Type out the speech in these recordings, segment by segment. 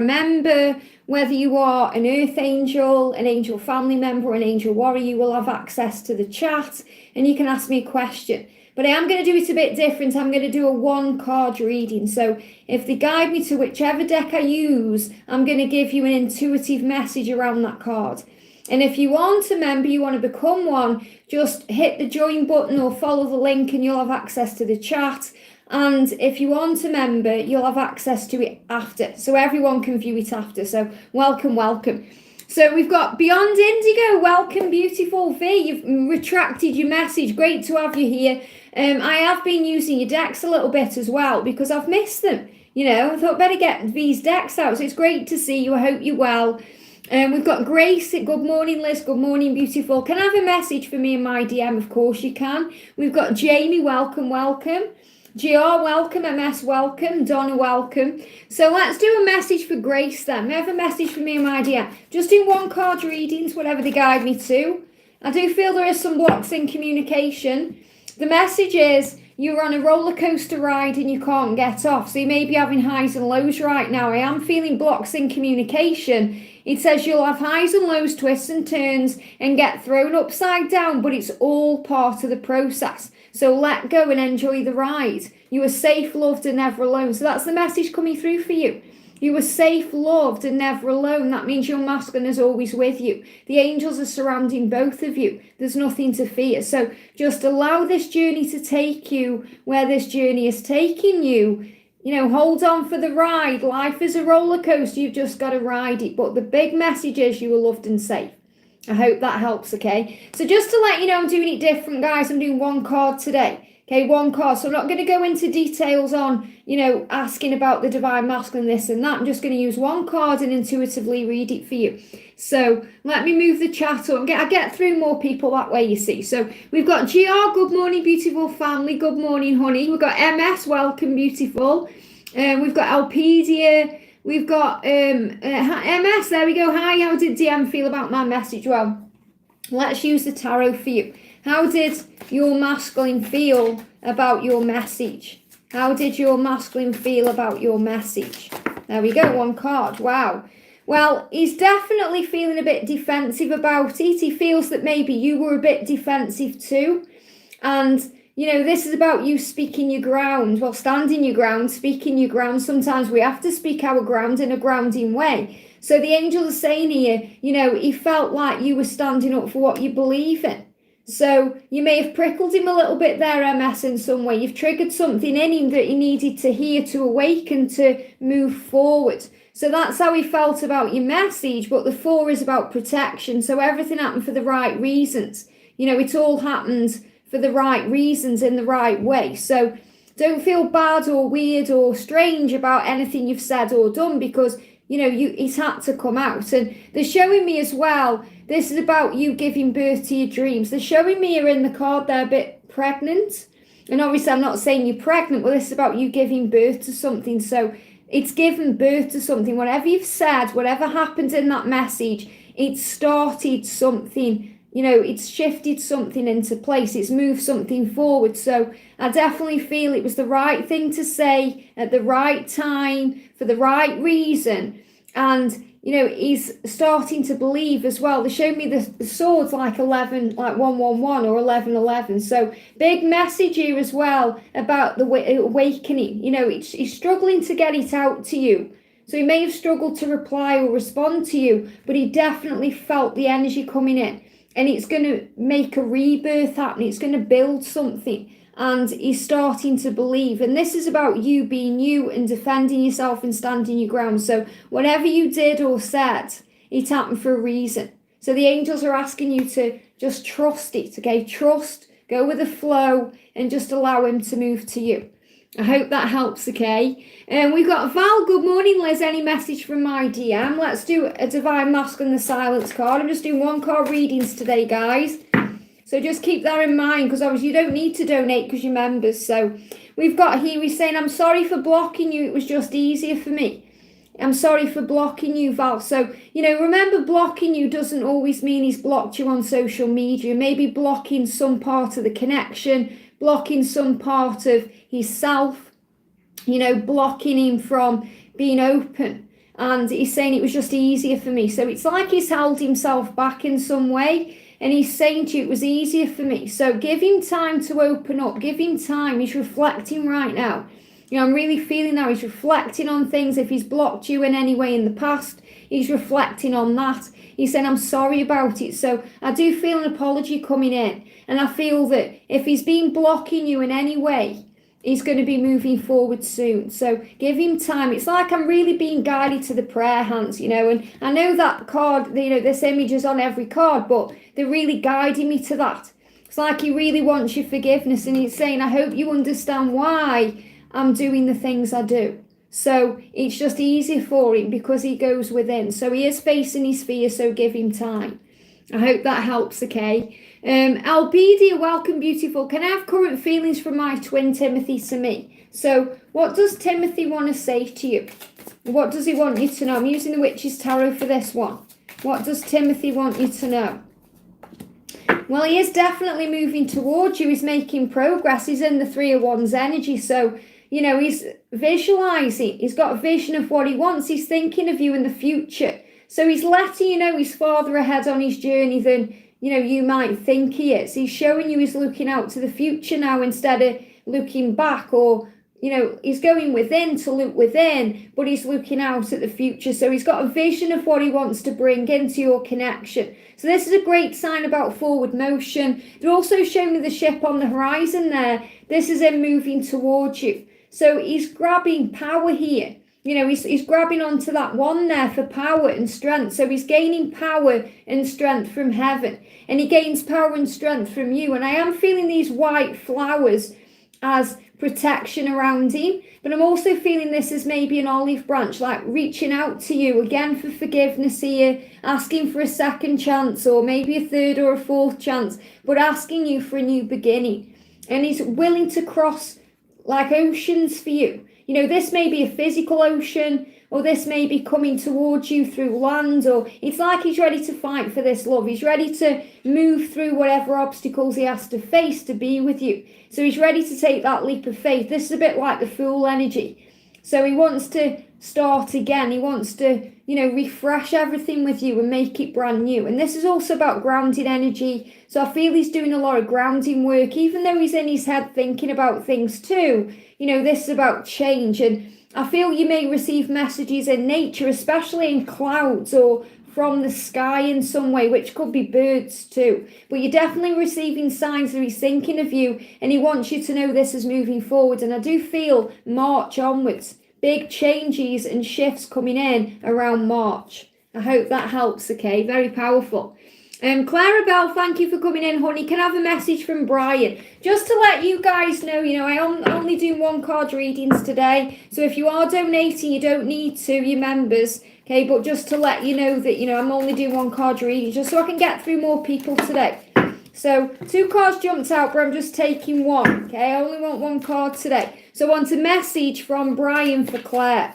Remember, whether you are an Earth Angel, an Angel family member, or an Angel Warrior, you will have access to the chat and you can ask me a question. But I am going to do it a bit different. I'm going to do a 1-card reading. So if they guide me to whichever deck I use, I'm going to give you an intuitive message around that card. And if you aren't a member, you want to become one, just hit the join button or follow the link and you'll have access to the chat. And if you aren't a member, you'll have access to it after. So everyone can view it after. So welcome, welcome. So we've got Beyond Indigo. Welcome, beautiful V. You've retracted your message. Great to have you here. I have been using your decks a little bit as well because I've missed them. You know, I thought better get these decks out. So it's great to see you. I hope you're well. We've got Grace. Good morning, Liz. Good morning, beautiful. Can I have a message for me in my DM? Of course you can. We've got Jamie. Welcome, welcome. GR, welcome. MS, welcome. Donna, welcome. So let's do a message for Grace then. May I have a message for me in my DM? Just do 1-card readings, whatever they guide me to. I do feel there is some blocks in communication. The message is you're on a roller coaster ride and you can't get off. So you may be having highs and lows right now. I am feeling blocks in communication. It says you'll have highs and lows, twists and turns, and get thrown upside down, but it's all part of the process. So let go and enjoy the ride. You are safe, loved, and never alone. So that's the message coming through for you. You are safe, loved, and never alone. That means your masculine is always with you. The angels are surrounding both of you. There's nothing to fear. So just allow this journey to take you where this journey is taking you. You know, hold on for the ride. Life is a roller coaster. You've just got to ride it. But the big message is you are loved and safe. I hope that helps, okay? So just to let you know, I'm doing it different, guys. I'm doing 1 card today. Okay, 1 card. So I'm not going to go into details on, you know, asking about the divine masculine, this and that. I'm just going to use 1 card and intuitively read it for you. So let me move the chat up. I get through more people that way, you see. So we've got GR, good morning, beautiful family. Good morning, honey. We've got MS, welcome, beautiful. We've got Alpedia. We've got MS, there we go. Hi, how did DM feel about my message? Well, let's use the tarot for you. How did your masculine feel about your message? How did your masculine feel about your message? There we go, 1 card. Wow. Well, he's definitely feeling a bit defensive about it. He feels that maybe you were a bit defensive too. And you know, this is about you speaking your ground. Well, standing your ground, speaking your ground. Sometimes we have to speak our ground in a grounding way. So the angels are saying here, you know, he felt like you were standing up for what you believe in. So you may have prickled him a little bit there, MS, in some way. You've triggered something in him that he needed to hear to awaken, to move forward. So that's how he felt about your message. But the 4 is about protection. So everything happened for the right reasons. You know, it all happened for the right reasons in the right way. So don't feel bad or weird or strange about anything you've said or done because, you know, it's had to come out. And they're showing me as well, this is about you giving birth to your dreams. They're showing me you're in the card, they're a bit pregnant. And obviously I'm not saying you're pregnant, but this is about you giving birth to something. So it's given birth to something. Whatever you've said, whatever happened in that message, it started something. You know, it's shifted something into place. It's moved something forward. So I definitely feel it was the right thing to say at the right time for the right reason. And, you know, he's starting to believe as well. They showed me the swords like 11, like 111 or 1111. So big message here as well about the awakening. You know, he's struggling to get it out to you. So he may have struggled to reply or respond to you, but he definitely felt the energy coming in. And it's going to make a rebirth happen. It's going to build something. And he's starting to believe. And this is about you being you and defending yourself and standing your ground. So whatever you did or said, it happened for a reason. So the angels are asking you to just trust it, okay? Trust, go with the flow, and just allow him to move to you. I hope that helps, okay? And we've got Val. Good morning, Liz. Any message from my DM? Let's do a Divine Masculine, the Silence card. I'm just doing 1 card readings today, guys. So just keep that in mind, because obviously you don't need to donate because you're members. So we've got here, he's saying, I'm sorry for blocking you. It was just easier for me. I'm sorry for blocking you, Val. So, you know, remember, blocking you doesn't always mean he's blocked you on social media. Maybe blocking some part of the connection, blocking some part of his self, you know, blocking him from being open. and he's saying it was just easier for me. So it's like he's held himself back in some way, and he's saying to you, it was easier for me. So give him time to open up. Give him time. He's reflecting right now. I'm really feeling now he's reflecting on things. If he's blocked you in any way in the past, he's reflecting on that. He's saying, I'm sorry about it. So I do feel an apology coming in. And I feel that if he's been blocking you in any way, he's going to be moving forward soon. So give him time. It's like I'm really being guided to the prayer hands, and I know that card, this image is on every card, but they're really guiding me to that. It's like he really wants your forgiveness, and he's saying, I hope you understand why I'm doing the things I do. So it's just easier for him because he goes within. So he is facing his fear, so give him time. I hope that helps, okay? Albedia, welcome, beautiful. Can I have current feelings from my twin Timothy to me? So what does Timothy want to say to you? What does he want you to know? I'm using the Witch's Tarot for this one. What does Timothy want you to know? Well, he is definitely moving towards you. He's making progress. He's in the 3 of Wands energy. So, he's visualizing. He's got a vision of what he wants. He's thinking of you in the future. So he's letting you know he's farther ahead on his journey than, you might think he is. He's showing you he's looking out to the future now instead of looking back, or, he's going within to look within, but he's looking out at the future. So he's got a vision of what he wants to bring into your connection. So this is a great sign about forward motion. They're also showing me the ship on the horizon there. This is him moving towards you. So he's grabbing power here. He's grabbing onto that one there for power and strength. So he's gaining power and strength from heaven. And he gains power and strength from you. And I am feeling these white flowers as protection around him. But I'm also feeling this as maybe an olive branch, like reaching out to you again for forgiveness here, asking for a second chance, or maybe a third or a fourth chance, but asking you for a new beginning. And he's willing to cross like oceans for you. This may be a physical ocean, or this may be coming towards you through land, or it's like he's ready to fight for this love. He's ready to move through whatever obstacles he has to face to be with you. So he's ready to take that leap of faith. This is a bit like the Fool energy. So he wants to start again. He wants to, refresh everything with you and make it brand new. And this is also about grounded energy. So I feel he's doing a lot of grounding work, even though he's in his head thinking about things too. This is about change. And I feel you may receive messages in nature, especially in clouds or from the sky in some way, which could be birds too. But you're definitely receiving signs that he's thinking of you, and he wants you to know this is moving forward. And I do feel March onwards, big changes and shifts coming in around March. I hope that helps, okay? Very powerful. Claribel, thank you for coming in, honey. Can I have a message from Brian? Just to let you guys know, I only do 1 card readings today. So if you are donating, you don't need to, you members. Okay, but just to let you know that, I'm only doing 1 card reading, just so I can get through more people today. So 2 cards jumped out, but I'm just taking 1. Okay, I only want 1 card today. So I want a message from Brian for Claire.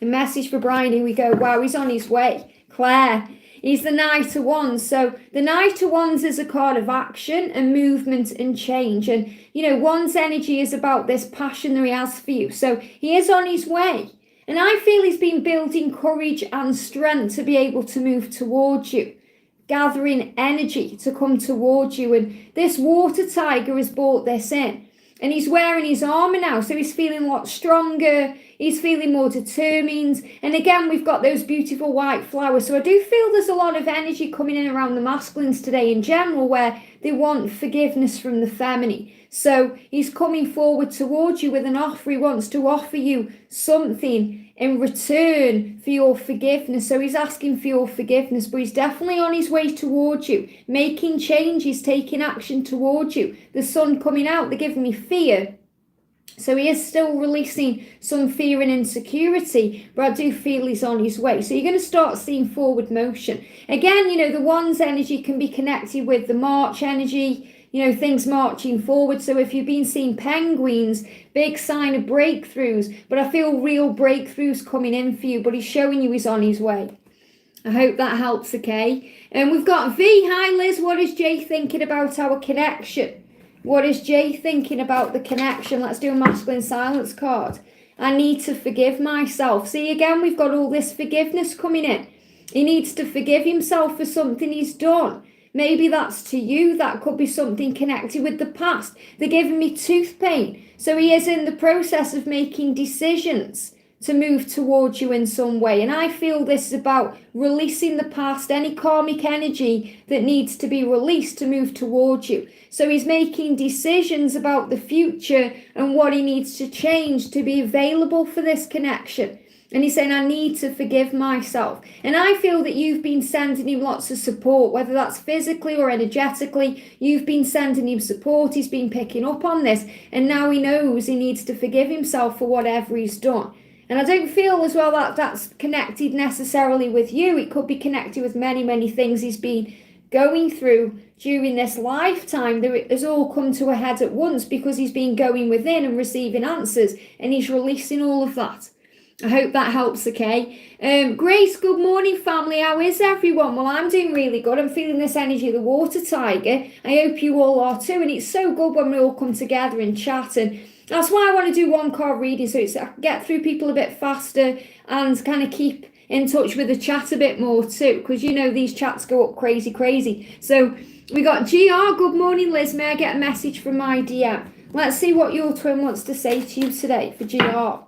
A message for Brian, here we go. Wow, he's on his way. Claire. He's the Knight of Wands. So the Knight of Wands is a card of action and movement and change. And, Wands energy is about this passion that he has for you. So he is on his way. And I feel he's been building courage and strength to be able to move towards you, gathering energy to come towards you. And this water tiger has brought this in. And he's wearing his armour now, so he's feeling a lot stronger. He's feeling more determined. And again, we've got those beautiful white flowers. So I do feel there's a lot of energy coming in around the masculines today in general, where they want forgiveness from the feminine. So he's coming forward towards you with an offer. He wants to offer you something in return for your forgiveness. So he's asking for your forgiveness, but he's definitely on his way towards you, making changes, taking action towards you. The sun coming out, they're giving me fear. So he is still releasing some fear and insecurity, but I do feel he's on his way. So you're going to start seeing forward motion. Again, the Wands energy can be connected with the March energy, things marching forward. So if you've been seeing penguins, big sign of breakthroughs, but I feel real breakthroughs coming in for you, but he's showing you he's on his way. I hope that helps, okay? And we've got V. Hi, Liz. What is Jay thinking about our connection? What is Jay thinking about the connection? Let's do a masculine silence card. I need to forgive myself. See, again, we've got all this forgiveness coming in. He needs to forgive himself for something he's done. Maybe that's to you. That could be something connected with the past. They're giving me tooth pain. So he is in the process of making decisions to move towards you in some way. And I feel this is about releasing the past, any karmic energy that needs to be released to move towards you. So he's making decisions about the future and what he needs to change to be available for this connection. And he's saying, I need to forgive myself. And I feel that you've been sending him lots of support, whether that's physically or energetically. You've been sending him support. He's been picking up on this. And now he knows he needs to forgive himself for whatever he's done. And I don't feel as well that that's connected necessarily with you. It could be connected with many, many things he's been going through during this lifetime. That it has all come to a head at once because he's been going within and receiving answers. And he's releasing all of that. I hope that helps, okay? Grace, good morning, family. How is everyone? Well, I'm doing really good. I'm feeling this energy of the water tiger. I hope you all are too. And it's so good when we all come together and chat. And that's why I want to do one card reading, so I can get through people a bit faster and kind of keep in touch with the chat a bit more too. Because, you know, these chats go up crazy. So we got GR. Good morning, Liz. May I get a message from my DM? Let's see what your twin wants to say to you today for GR.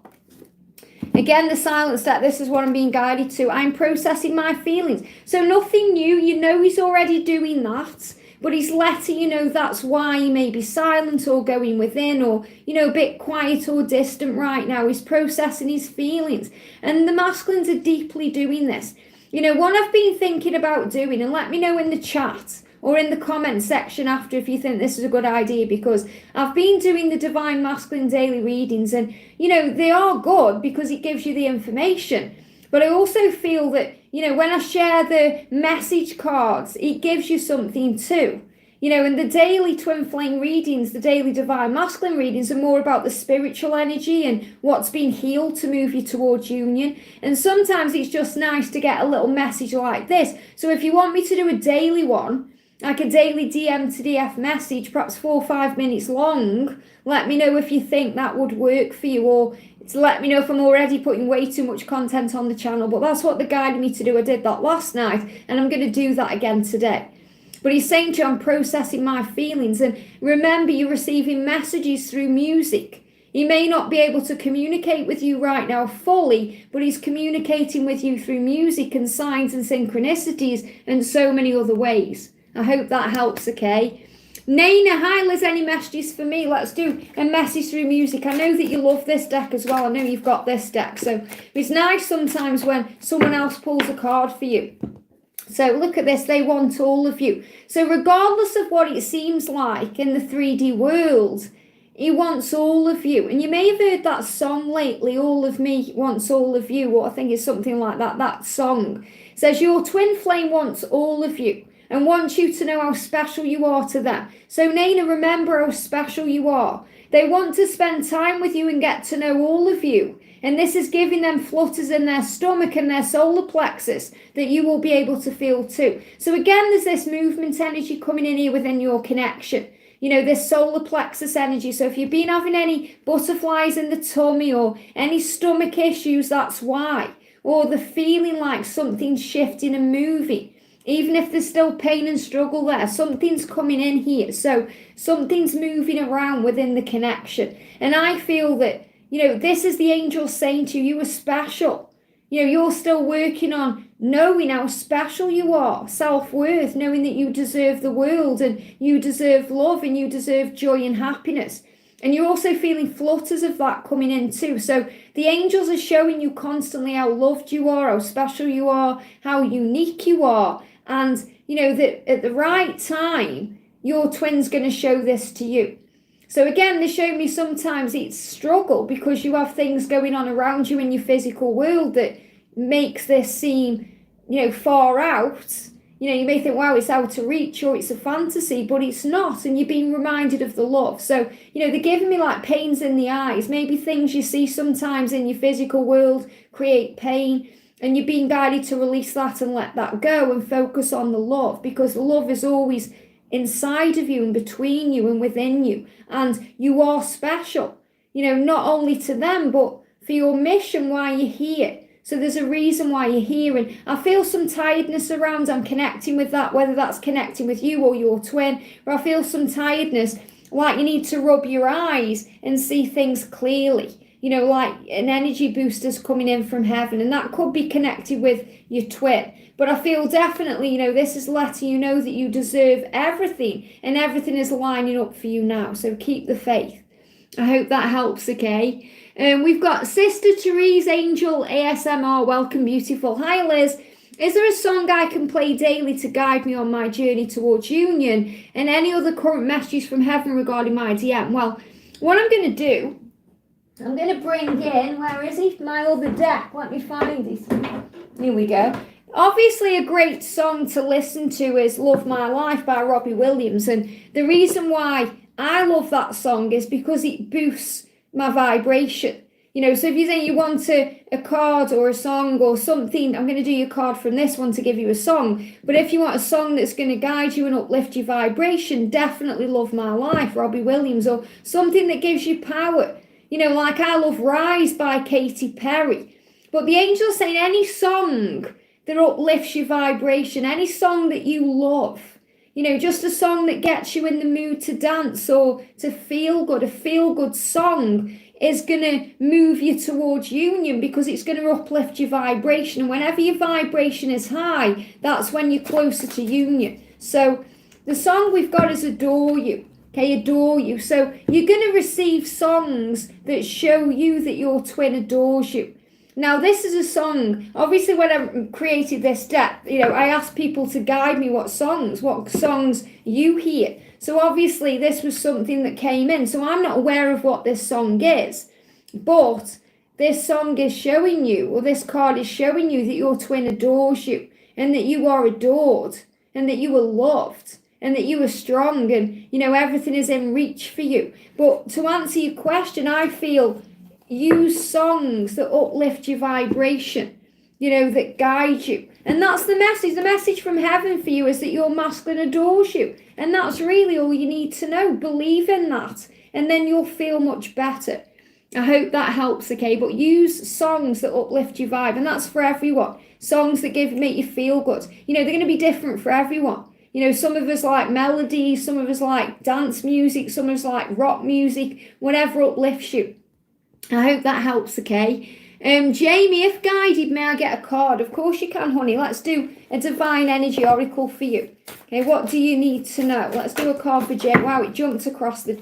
Again, the silence deck, this is what I'm being guided to. I'm processing my feelings. So nothing new. You know he's already doing that. But he's letting you know that's why he may be silent or going within or, you know, a bit quiet or distant right now. He's processing his feelings. And the masculines are deeply doing this. You know, what I've been thinking about doing, and let me know in the chat or in the comment section after if you think this is a good idea, because I've been doing the Divine Masculine daily readings and, you know, they are good because it gives you the information. But I also feel that, you know, when I share the message cards, it gives you something too. You know, and the daily twin flame readings, the daily Divine Masculine readings are more about the spiritual energy and what's been healed to move you towards union. And sometimes it's just nice to get a little message like this. So if you want me to do a daily one, like a daily DM to DF message, perhaps 4 or 5 minutes long, let me know if you think that would work for you, or to let me know if I'm already putting way too much content on the channel. But that's what they guided me to do. I did that last night and I'm going to do that again today. But he's saying to you, I'm processing my feelings. And remember, you're receiving messages through music. He may not be able to communicate with you right now fully, but he's communicating with you through music and signs and synchronicities and so many other ways. I hope that helps, okay? Naina, hi Liz, any messages for me? Let's do a message through music. I know that you love this deck as well. I know you've got this deck. So it's nice sometimes when someone else pulls a card for you. So look at this, they want all of you. So regardless of what it seems like in the 3D world, he wants all of you. And you may have heard that song lately, All of Me Wants All of You, or I think it's something like that. That song says your twin flame wants all of you and wants you to know how special you are to them. So Naina, remember how special you are. They want to spend time with you and get to know all of you. And this is giving them flutters in their stomach and their solar plexus that you will be able to feel too. So again, there's this movement energy coming in here within your connection. You know, this solar plexus energy. So if you've been having any butterflies in the tummy or any stomach issues, that's why. Or the feeling like something's shifting and moving. Even if there's still pain and struggle there, something's coming in here. So something's moving around within the connection. And I feel that, you know, this is the angel saying to you, you are special. You know, you're still working on knowing how special you are, self-worth, knowing that you deserve the world and you deserve love and you deserve joy and happiness. And you're also feeling flutters of that coming in too. So the angels are showing you constantly how loved you are, how special you are, how unique you are. And, you know, that at the right time, your twin's going to show this to you. So again, they show me sometimes it's struggle because you have things going on around you in your physical world that makes this seem, you know, far out. You know, you may think, wow, it's out of reach or it's a fantasy, but it's not. And you're being reminded of the love. So, you know, they're giving me like pains in the eyes. Maybe things you see sometimes in your physical world create pain. And you're being guided to release that and let that go and focus on the love, because love is always inside of you and between you and within you. And you are special, you know, not only to them, but for your mission, why you're here. So there's a reason why you're here, and I feel some tiredness around. I'm connecting with that, whether that's connecting with you or your twin, or I feel some tiredness, like you need to rub your eyes and see things clearly. You know, like an energy booster's coming in from heaven, and that could be connected with your twin. But I feel definitely, you know, this is letting you know that you deserve everything, and everything is lining up for you now. So keep the faith. I hope that helps, okay? We've got Sister Therese Angel ASMR. Welcome, beautiful. Hi, Liz. Is there a song I can play daily to guide me on my journey towards union? And any other current messages from heaven regarding my DM? Well, what I'm going to do, I'm going to bring in, where is he? My other deck. Let me find it. Here we go. Obviously, a great song to listen to is Love My Life by Robbie Williams. And the reason why I love that song is because it boosts my vibration. You know, so if you say you want a card or a song or something, I'm going to do your card from this one to give you a song. But if you want a song that's going to guide you and uplift your vibration, definitely Love My Life, Robbie Williams, or something that gives you power. You know, like I love Rise by Katy Perry. But the angel's saying any song that uplifts your vibration, any song that you love, you know, just a song that gets you in the mood to dance or to feel good, a feel-good song is going to move you towards union because it's going to uplift your vibration. And whenever your vibration is high, that's when you're closer to union. So the song we've got is Adore You. Okay, Adore You. So you're going to receive songs that show you that your twin adores you. Now, this is a song, obviously when I created this deck, you know, I asked people to guide me what songs you hear. So obviously this was something that came in. So I'm not aware of what this song is, but this song is showing you, or this card is showing you that your twin adores you and that you are adored and that you are loved and that you are strong and, you know, everything is in reach for you. But to answer your question, I feel use songs that uplift your vibration, you know, that guide you. And that's the message. The message from heaven for you is that your masculine adores you. And that's really all you need to know. Believe in that. And then you'll feel much better. I hope that helps, okay? But use songs that uplift your vibe. And that's for everyone. Songs that make you feel good. You know, they're going to be different for everyone. You know, some of us like melodies, some of us like dance music, some of us like rock music, whatever uplifts you. I hope that helps, okay? Jamie, if guided, may I get a card? Of course you can, honey. Let's do a divine energy oracle for you. Okay, what do you need to know? Let's do a card for Jamie. Wow, it jumped across the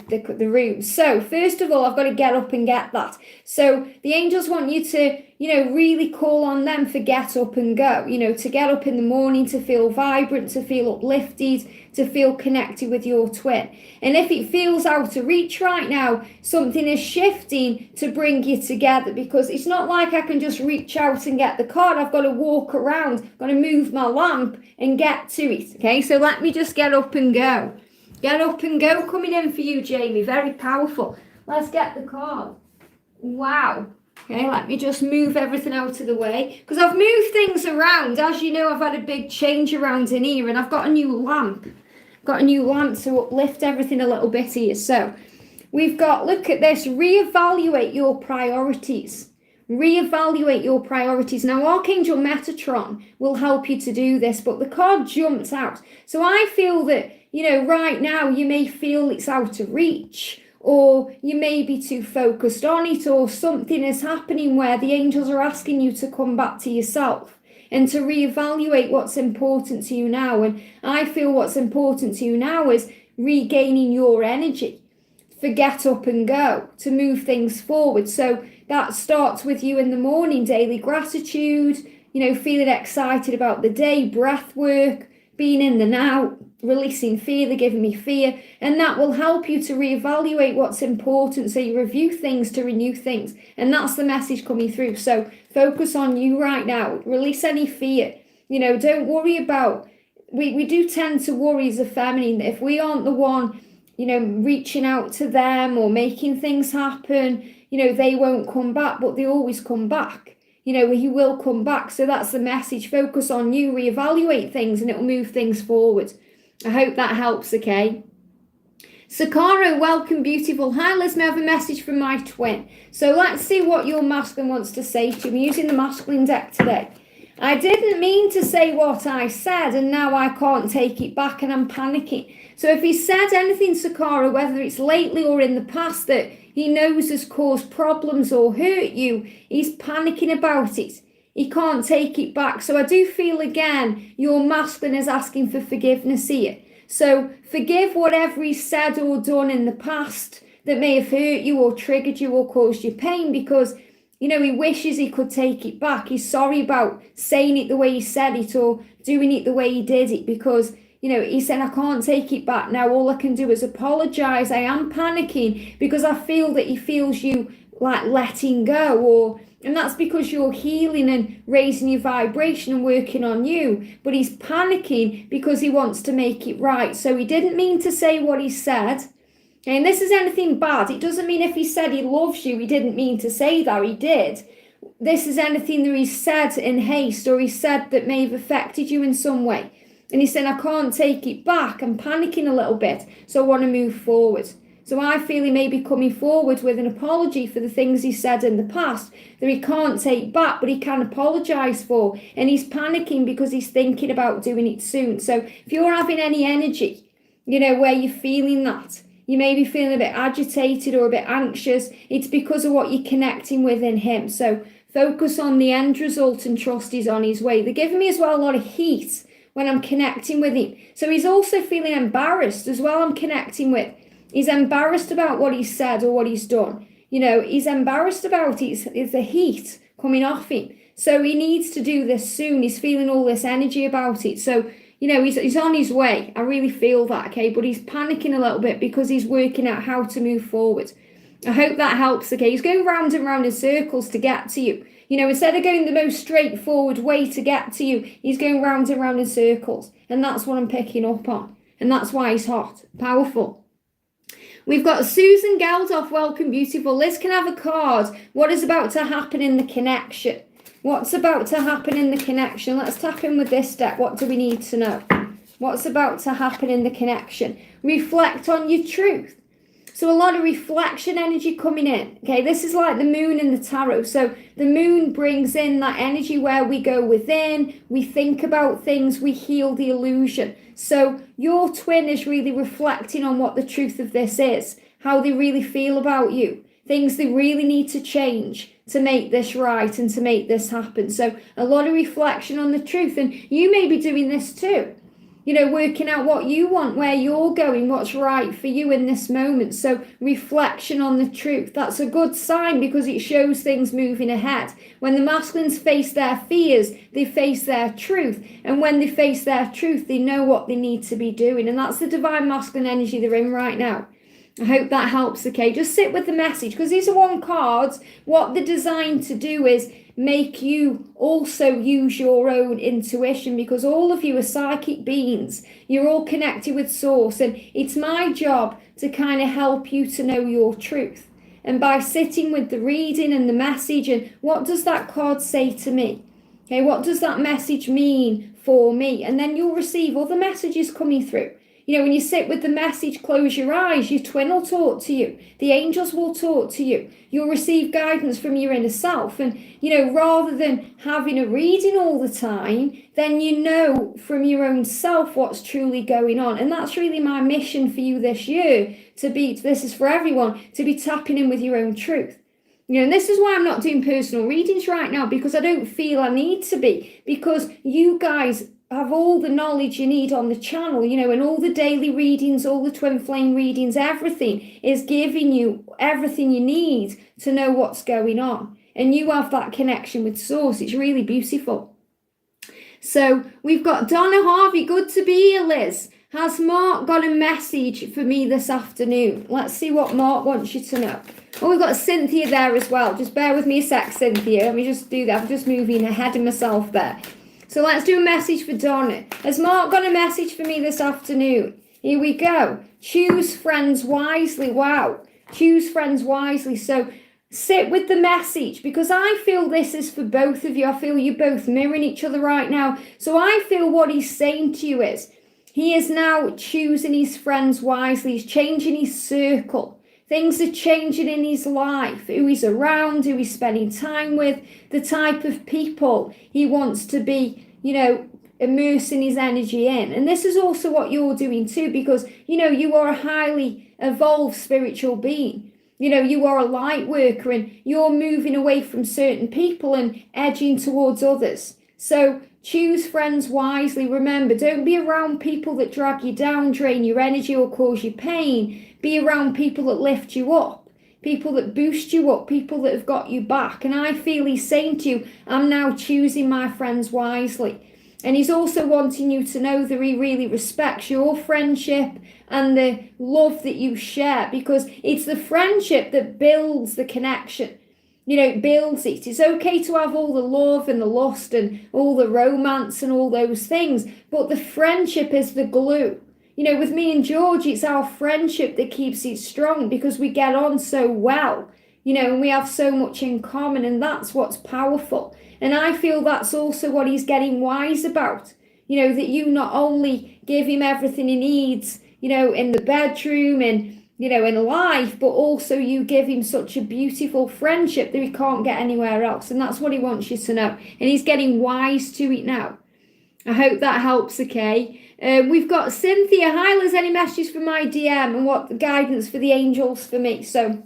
room. So, first of all, I've got to get up and get that. So, the angels want you to, you know, really call on them for get up and go. You know, to get up in the morning, to feel vibrant, to feel uplifted, to feel connected with your twin. And if it feels out of reach right now, something is shifting to bring you together, because it's not like I can just reach out and get the card. I've got to walk around, got to move my lamp and get to it. Okay, so let me just get up and go. Get up and go coming in for you, Jamie. Very powerful. Let's get the card. Wow. Okay, let me just move everything out of the way, because I've moved things around. As you know, I've had a big change around in here, and I've got a new lamp. Got a new lamp to uplift everything a little bit here. So we've got, look at this, reevaluate your priorities. Reevaluate your priorities. Now, Archangel Metatron will help you to do this, but the card jumped out. So I feel that, you know, right now you may feel it's out of reach, or you may be too focused on it, or something is happening where the angels are asking you to come back to yourself and to reevaluate what's important to you now. And I feel what's important to you now is regaining your energy, for get up and go, to move things forward. So that starts with you in the morning, daily gratitude, you know, feeling excited about the day, breath work, being in the now, releasing fear, they're giving me fear, and that will help you to reevaluate what's important. So you review things to renew things, and that's the message coming through. So focus on you right now, release any fear, you know, don't worry about, we do tend to worry as a feminine that if we aren't the one, you know, reaching out to them or making things happen, you know, they won't come back, but they always come back. You know, he will come back. So that's the message. Focus on you, reevaluate things, and it'll move things forward. I hope that helps, okay? Sakara, welcome, beautiful. Hi, Liz, may I have a message from my twin? So let's see what your masculine wants to say to you. I'm using the masculine deck today. I didn't mean to say what I said, and now I can't take it back and I'm panicking. So if he said anything, Sakara, whether it's lately or in the past, that he knows has caused problems or hurt you, he's panicking about it. He can't take it back. So I do feel, again, your masculine is asking for forgiveness here. So forgive whatever he's said or done in the past that may have hurt you or triggered you or caused you pain, because, you know, he wishes he could take it back. He's sorry about saying it the way he said it or doing it the way he did it, because, you know, he said, I can't take it back now. All I can do is apologise. I am panicking because I feel that he feels you like letting go, and that's because you're healing and raising your vibration and working on you. But he's panicking because he wants to make it right. So he didn't mean to say what he said. And this is anything bad. It doesn't mean if he said he loves you, he didn't mean to say that. He did. This is anything that he said in haste, or he said that may have affected you in some way. And he said, I can't take it back. I'm panicking a little bit, so I want to move forward. So I feel he may be coming forward with an apology for the things he said in the past that he can't take back, but he can apologise for. And he's panicking because he's thinking about doing it soon. So if you're having any energy, you know, where you're feeling that, you may be feeling a bit agitated or a bit anxious, it's because of what you're connecting with in him. So focus on the end result and trust he's on his way. They're giving me as well a lot of heat when I'm connecting with him. So he's also feeling embarrassed as well. I'm connecting with. He's embarrassed about what he's said or what he's done. You know, he's embarrassed about it. It's the heat coming off him. So he needs to do this soon. He's feeling all this energy about it. So, you know, he's on his way. I really feel that, okay? But he's panicking a little bit because he's working out how to move forward. I hope that helps, okay? He's going round and round in circles to get to you. You know, instead of going the most straightforward way to get to you, he's going round and round in circles. And that's what I'm picking up on. And that's why he's hot. Powerful. We've got Susan Geldof, welcome, beautiful. Liz can have a card. What is about to happen in the connection? What's about to happen in the connection? Let's tap in with this deck. What do we need to know? What's about to happen in the connection? Reflect on your truth. So a lot of reflection energy coming in. Okay, this is like the moon in the tarot. So the moon brings in that energy where we go within, we think about things, we heal the illusion. So your twin is really reflecting on what the truth of this is, how they really feel about you, things they really need to change to make this right and to make this happen. So a lot of reflection on the truth. And you may be doing this too. You know, working out what you want, where you're going, what's right for you in this moment. So reflection on the truth. That's a good sign because it shows things moving ahead. When the masculines face their fears, they face their truth. And when they face their truth, they know what they need to be doing. And that's the divine masculine energy they're in right now. I hope that helps, okay? Just sit with the message because these are one cards. What they're designed to do is make you also use your own intuition, because all of you are psychic beings. You're all connected with source, and it's my job to kind of help you to know your truth. And by sitting with the reading and the message and what does that card say to me? Okay, what does that message mean for me? And then you'll receive other messages coming through. You know, when you sit with the message, close your eyes, your twin will talk to you. The angels will talk to you. You'll receive guidance from your inner self. And, you know, rather than having a reading all the time, then you know from your own self what's truly going on. And that's really my mission for you this year, this is for everyone, to be tapping in with your own truth. You know, and this is why I'm not doing personal readings right now, because I don't feel I need to be, because you guys have all the knowledge you need on the channel, you know, and all the daily readings, all the twin flame readings, everything is giving you everything you need to know what's going on. And you have that connection with source. It's really beautiful. So we've got Donna Harvey. Good to be here, Liz. Has Mark got a message for me this afternoon? Let's see what Mark wants you to know. Oh, we've got Cynthia there as well. Just bear with me a sec, Cynthia. Let me just do that. I'm just moving ahead of myself there. So let's do a message for Donna. Has Mark got a message for me this afternoon? Here we go. Choose friends wisely. Wow. Choose friends wisely. So sit with the message, because I feel this is for both of you. I feel you're both mirroring each other right now. So I feel what he's saying to you is, He is now choosing his friends wisely. He's changing his circle. Things are changing in his life, who he's around, who he's spending time with, the type of people he wants to be, immersing his energy in. And this is also what you're doing too, because, you are a highly evolved spiritual being. You are a light worker and you're moving away from certain people and edging towards others. So choose friends wisely. Remember, don't be around people that drag you down, drain your energy, or cause you pain. Be around people that lift you up, people that boost you up, people that have got you back. And I feel he's saying to you, I'm now choosing my friends wisely. And he's also wanting you to know that he really respects your friendship and the love that you share, because it's the friendship that builds the connection. It builds it. It's okay to have all the love and the lust and all the romance and all those things, but the friendship is the glue. With me and George, it's our friendship that keeps it strong, because we get on so well, and we have so much in common, and that's what's powerful. And I feel that's also what he's getting wise about, that you not only give him everything he needs, in the bedroom and, in life, but also you give him such a beautiful friendship that he can't get anywhere else. And that's what he wants you to know. And he's getting wise to it now. I hope that helps, okay? We've got Cynthia. Hi, Liz, any messages for my DM and what the guidance for the angels for me? So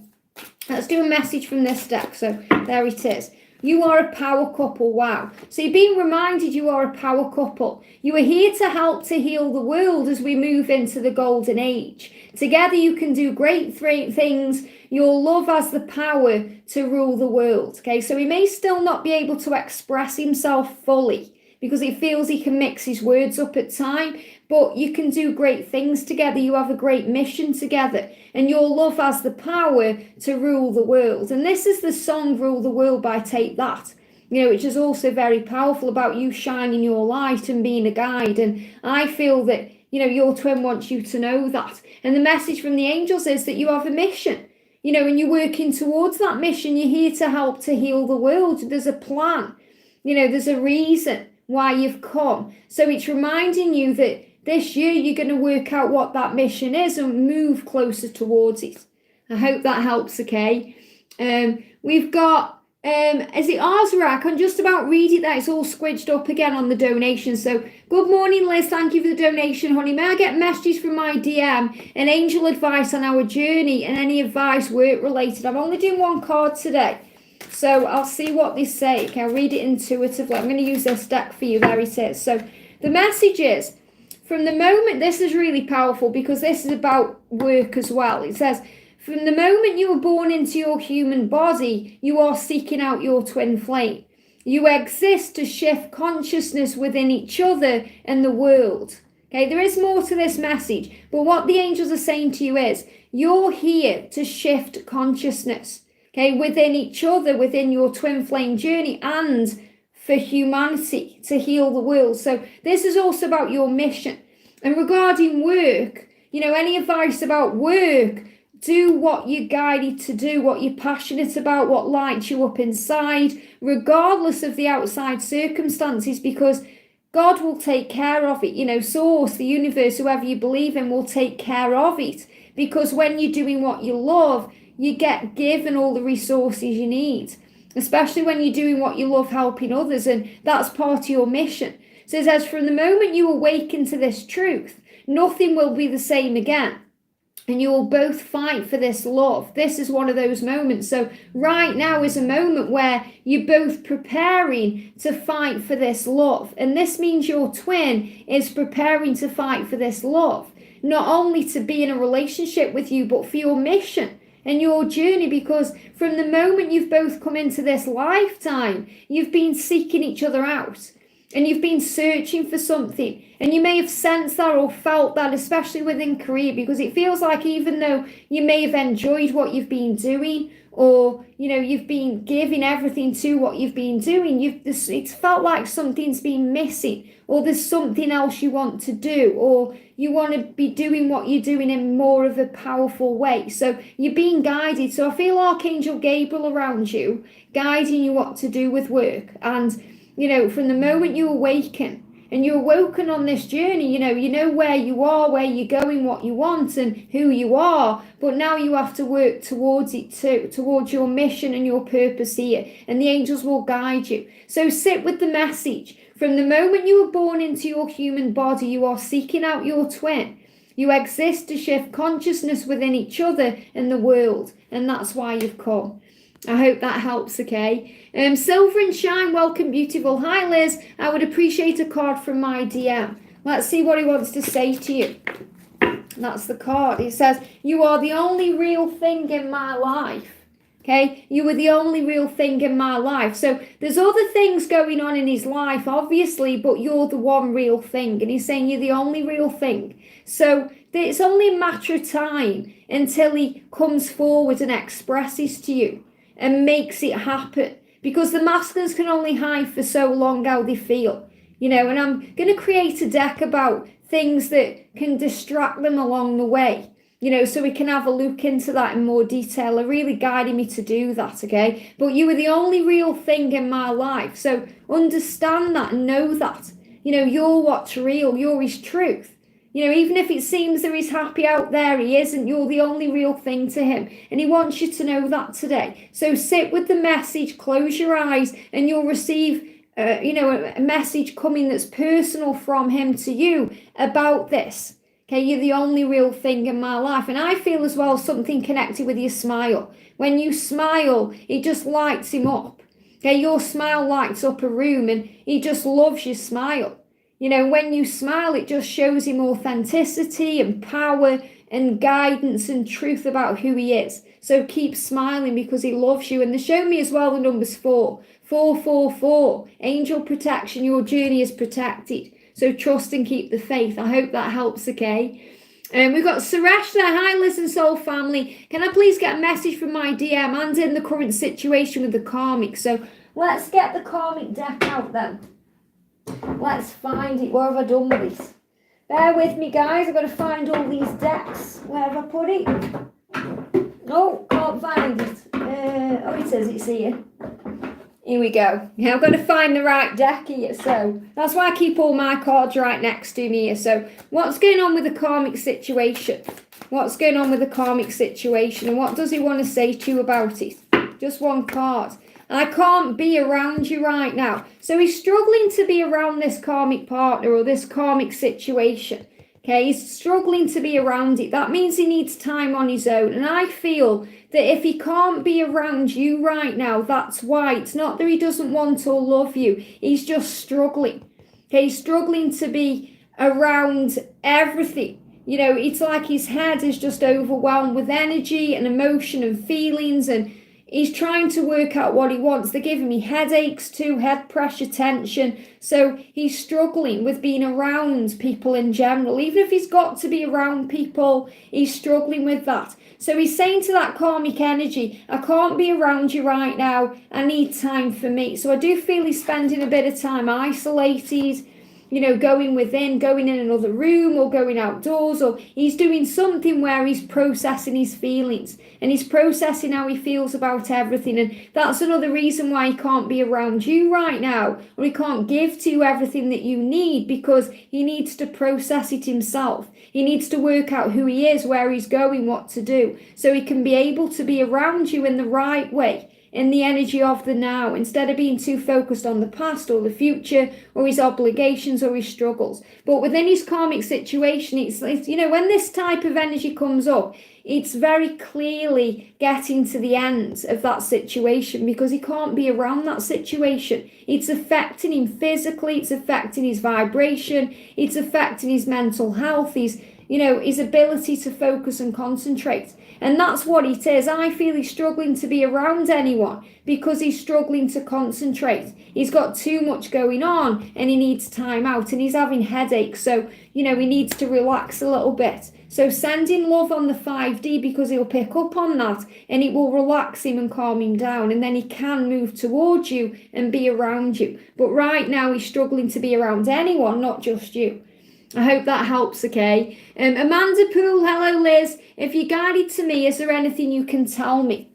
let's do a message from this deck. So there it is. You are a power couple. Wow. So you're being reminded you are a power couple. You are here to help to heal the world as we move into the golden age. Together you can do great things. Your love has the power to rule the world. Okay, so he may still not be able to express himself fully because he feels he can mix his words up at time, but you can do great things together. You have a great mission together, and your love has the power to rule the world. And this is the song Rule the World by Take That, which is also very powerful about you shining your light and being a guide. And I feel that, your twin wants you to know that. And the message from the angels is that you have a mission, and you're working towards that mission. You're here to help to heal the world. There's a plan, there's a reason why you've come. So it's reminding you that this year you're going to work out what that mission is and move closer towards it. I hope that helps, okay? We've got, is it Azrak? I'm just about read it there. It's all squidged up again on the donation. So good morning, Liz. Thank you for the donation, honey. May I get messages from my DM and angel advice on our journey and any advice work related? I'm only doing one card today, so I'll see what they say. Okay, I'll read it intuitively. I'm going to use this deck for you. There it is. So the message is, from the moment, this is really powerful because this is about work as well. It says, from the moment you were born into your human body, you are seeking out your twin flame. You exist to shift consciousness within each other and the world. Okay, there is more to this message, but what the angels are saying to you is, you're here to shift consciousness. Okay, within each other, within your twin flame journey, and for humanity to heal the world. So this is also about your mission. And regarding work, any advice about work, do what you're guided to do, what you're passionate about, what lights you up inside, regardless of the outside circumstances, because God will take care of it. Source, the universe, whoever you believe in, will take care of it. Because when you're doing what you love, you get given all the resources you need, especially when you're doing what you love, helping others, and that's part of your mission. So it says, from the moment you awaken to this truth, nothing will be the same again, and you will both fight for this love. This is one of those moments. So right now is a moment where you're both preparing to fight for this love, and this means your twin is preparing to fight for this love, not only to be in a relationship with you, but for your mission and your journey, because from the moment you've both come into this lifetime, you've been seeking each other out and you've been searching for something, and you may have sensed that or felt that, especially within career, because it feels like even though you may have enjoyed what you've been doing, or you've been giving everything to what you've been doing, it's felt like something's been missing, or there's something else you want to do, or you want to be doing what you're doing in more of a powerful way. So you're being guided. So I feel Archangel Gabriel around you, guiding you what to do with work. And from the moment you awaken, and you're awoken on this journey. You know where you are, where you're going, what you want and who you are, but now you have to work towards it too, towards your mission and your purpose here, and the angels will guide you. So sit with the message. From the moment you were born into your human body, you are seeking out your twin. You exist to shift consciousness within each other and the world, and that's why you've come. I hope that helps, okay? Silver and Shine, welcome, beautiful. Hi, Liz. I would appreciate a card from my DM. Let's see what he wants to say to you. That's the card. It says, you are the only real thing in my life. Okay, you were the only real thing in my life. So there's other things going on in his life, obviously, but you're the one real thing. And he's saying you're the only real thing. So it's only a matter of time until he comes forward and expresses to you and makes it happen. Because the masculines can only hide for so long how they feel. And I'm going to create a deck about things that can distract them along the way. So we can have a look into that in more detail. They're really guiding me to do that, okay? But you were the only real thing in my life. So understand that and know that. You're what's real. You're his truth. Even if it seems that he's happy out there, he isn't. You're the only real thing to him. And he wants you to know that today. So sit with the message, close your eyes, and you'll receive a message coming that's personal from him to you about this. Okay, you're the only real thing in my life. And I feel as well something connected with your smile. When you smile, it just lights him up. Okay, your smile lights up a room and he just loves your smile. When you smile, it just shows him authenticity and power and guidance and truth about who he is. So keep smiling because he loves you. And they show me as well the numbers 4. 444. Angel protection, your journey is protected. So trust and keep the faith. I hope that helps, okay? We've got Suresh there. Hi, Liz and Soul family. Can I please get a message from my DM and in the current situation with the karmic? So let's get the karmic deck out then. Let's find it. What have I done with this? Bear with me, guys. I've got to find all these decks. Where have I put it? No, can't find it. It says it's here. Here we go. Now I've got to find the right deck here. So that's why I keep all my cards right next to me here. So what's going on with the karmic situation? What's going on with the karmic situation? And what does he want to say to you about it? Just one card. I can't be around you right now. So he's struggling to be around this karmic partner or this karmic situation. Okay, he's struggling to be around it. That means he needs time on his own. And I feel that if he can't be around you right now, that's why. It's not that he doesn't want or love you. He's just struggling. Okay, he's struggling to be around everything. It's like his head is just overwhelmed with energy and emotion and feelings, and he's trying to work out what he wants. They're giving me headaches too, head pressure, tension. So he's struggling with being around people in general. Even if he's got to be around people, he's struggling with that. So he's saying to that karmic energy, I can't be around you right now. I need time for me. So I do feel he's spending a bit of time isolated, going within, going in another room or going outdoors, or he's doing something where he's processing his feelings and he's processing how he feels about everything. And that's another reason why he can't be around you right now, or he can't give to you everything that you need, because he needs to process it himself. He needs to work out who he is, where he's going, what to do, so he can be able to be around you in the right way, in the energy of the now, instead of being too focused on the past or the future or his obligations or his struggles. But within his karmic situation, it's when this type of energy comes up, it's very clearly getting to the end of that situation, because he can't be around that situation. It's affecting him physically, it's affecting his vibration, it's affecting his mental health, his ability to focus and concentrate. And that's what it is. I feel he's struggling to be around anyone because he's struggling to concentrate. He's got too much going on and he needs time out, and he's having headaches. So, he needs to relax a little bit. So send him love on the 5D, because he'll pick up on that and it will relax him and calm him down. And then he can move towards you and be around you. But right now he's struggling to be around anyone, not just you. I hope that helps, okay? Amanda Poole, hello Liz. If you're guided to me, is there anything you can tell me?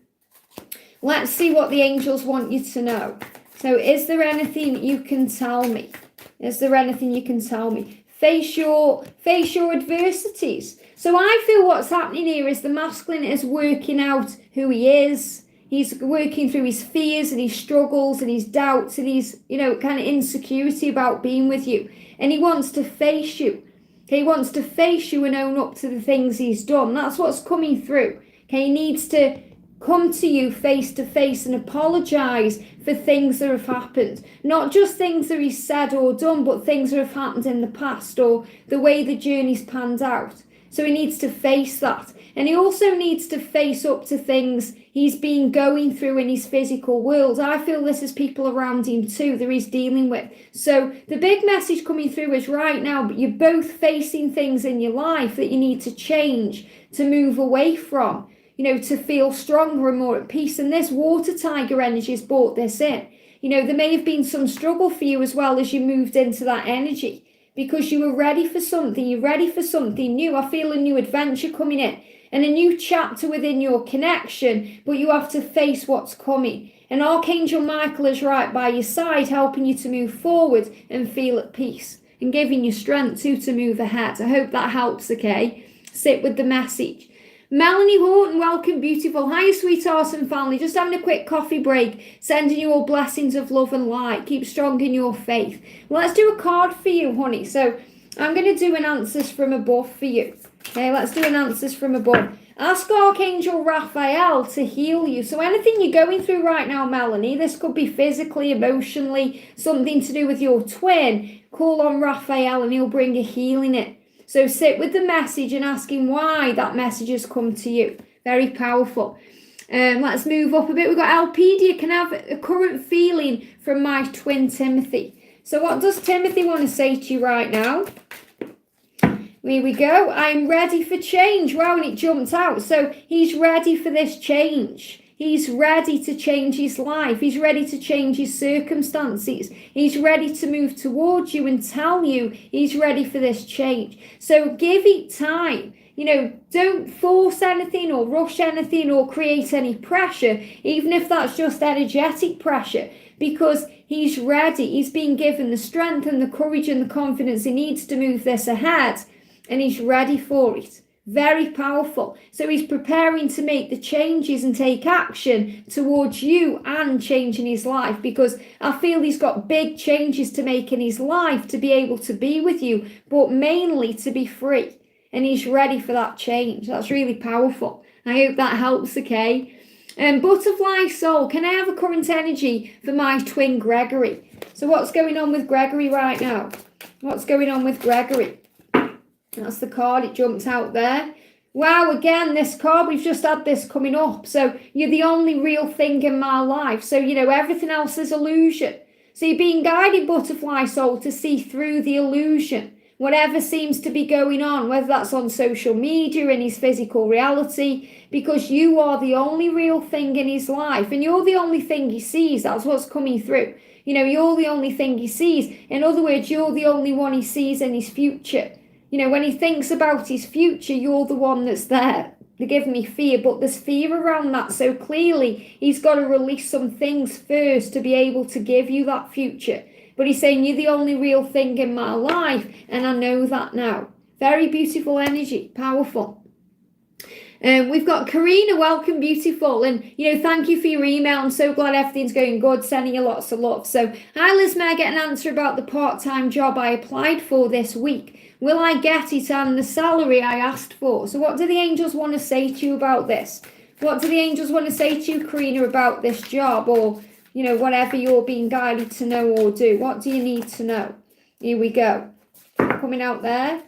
Let's see what the angels want you to know. So is there anything you can tell me? Is there anything you can tell me? Face your adversities. So I feel what's happening here is the masculine is working out who he is. He's working through his fears and his struggles and his doubts and his, kind of insecurity about being with you. And he wants to face you. Okay, he wants to face you and own up to the things he's done. That's what's coming through. Okay, he needs to come to you face to face and apologise for things that have happened. Not just things that he's said or done, but things that have happened in the past or the way the journey's panned out. So he needs to face that. And he also needs to face up to things he's been going through in his physical world. I feel this is people around him too that he's dealing with. So the big message coming through is right now, but you're both facing things in your life that you need to change, to move away from, to feel stronger and more at peace. And this water tiger energy has brought this in. There may have been some struggle for you as well as you moved into that energy because you were ready for something. You're ready for something new. I feel a new adventure coming in and a new chapter within your connection, but you have to face what's coming. And Archangel Michael is right by your side, helping you to move forward and feel at peace and giving you strength to move ahead. I hope that helps, okay? Sit with the message. Melanie Horton, welcome, beautiful. Hi, sweetheart and family. Just having a quick coffee break. Sending you all blessings of love and light. Keep strong in your faith. Well, let's do a card for you, honey. So I'm going to do an answers from above for you. Okay, let's do an answers from above. Ask Archangel Raphael to heal you. So anything you're going through right now, Melanie, this could be physically, emotionally, something to do with your twin. Call on Raphael and he'll bring a healing in. So sit with the message and ask him why that message has come to you. Very powerful. Let's move up a bit. We've got Alpedia. Can I have a current feeling from my twin Timothy? So what does Timothy want to say to you right now? Here we go. I'm ready for change. Wow, and it jumped out. So he's ready for this change. He's ready to change his life. He's ready to change his circumstances. He's ready to move towards you and tell you he's ready for this change. So give it time. Don't force anything or rush anything or create any pressure, even if that's just energetic pressure, because he's ready. He's been given the strength and the courage and the confidence he needs to move this ahead, and he's ready for it. Very powerful. So he's preparing to make the changes and take action towards you and changing his life, because I feel he's got big changes to make in his life to be able to be with you, but mainly to be free. And he's ready for that change. That's really powerful. I hope that helps, okay? Butterfly Soul, can I have a current energy for my twin Gregory? So what's going on with Gregory right now? What's going on with Gregory? That's the card, it jumped out there. Wow, again, this card, we've just had this coming up. So you're the only real thing in my life. So, everything else is illusion. So you're being guided, Butterfly Soul, to see through the illusion. Whatever seems to be going on, whether that's on social media, in his physical reality, because you are the only real thing in his life. And you're the only thing he sees. That's what's coming through. You're the only thing he sees. In other words, you're the only one he sees in his future. When he thinks about his future, you're the one that's there. They're giving me fear, but there's fear around that. So clearly, he's got to release some things first to be able to give you that future. But he's saying, you're the only real thing in my life, and I know that now. Very beautiful energy, powerful. We've got Karina, welcome, beautiful. And, thank you for your email. I'm so glad everything's going good, sending you lots of love. So, hi Liz, may I get an answer about the part-time job I applied for this week? Will I get it and the salary I asked for? So what do the angels want to say to you about this? What do the angels want to say to you, Karina, about this job, or, whatever you're being guided to know or do? What do you need to know? Here we go. Coming out there.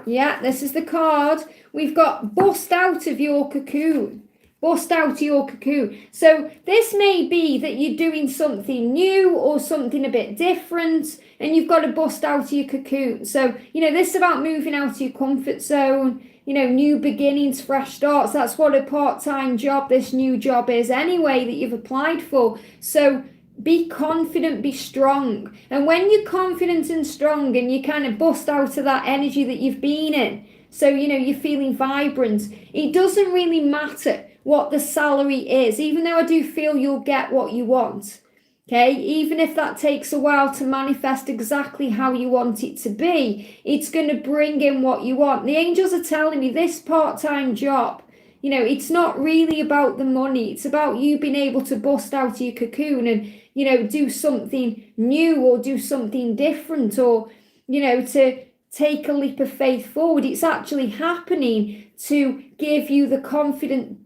Yeah, this is the card. We've got bust out of your cocoon. Bust out of your cocoon. So this may be that you're doing something new or something a bit different, and you've got to bust out of your cocoon. So, this is about moving out of your comfort zone, new beginnings, fresh starts. That's what a part-time job, this new job is anyway, that you've applied for. So be confident, be strong. And when you're confident and strong and you kind of bust out of that energy that you've been in, so, you're feeling vibrant, it doesn't really matter what the salary is, even though I do feel you'll get what you want. Okay, even if that takes a while to manifest exactly how you want it to be, it's going to bring in what you want. The angels are telling me this part-time job, it's not really about the money. It's about you being able to bust out of your cocoon and, do something new or do something different or, to take a leap of faith forward. It's actually happening to give you the confidence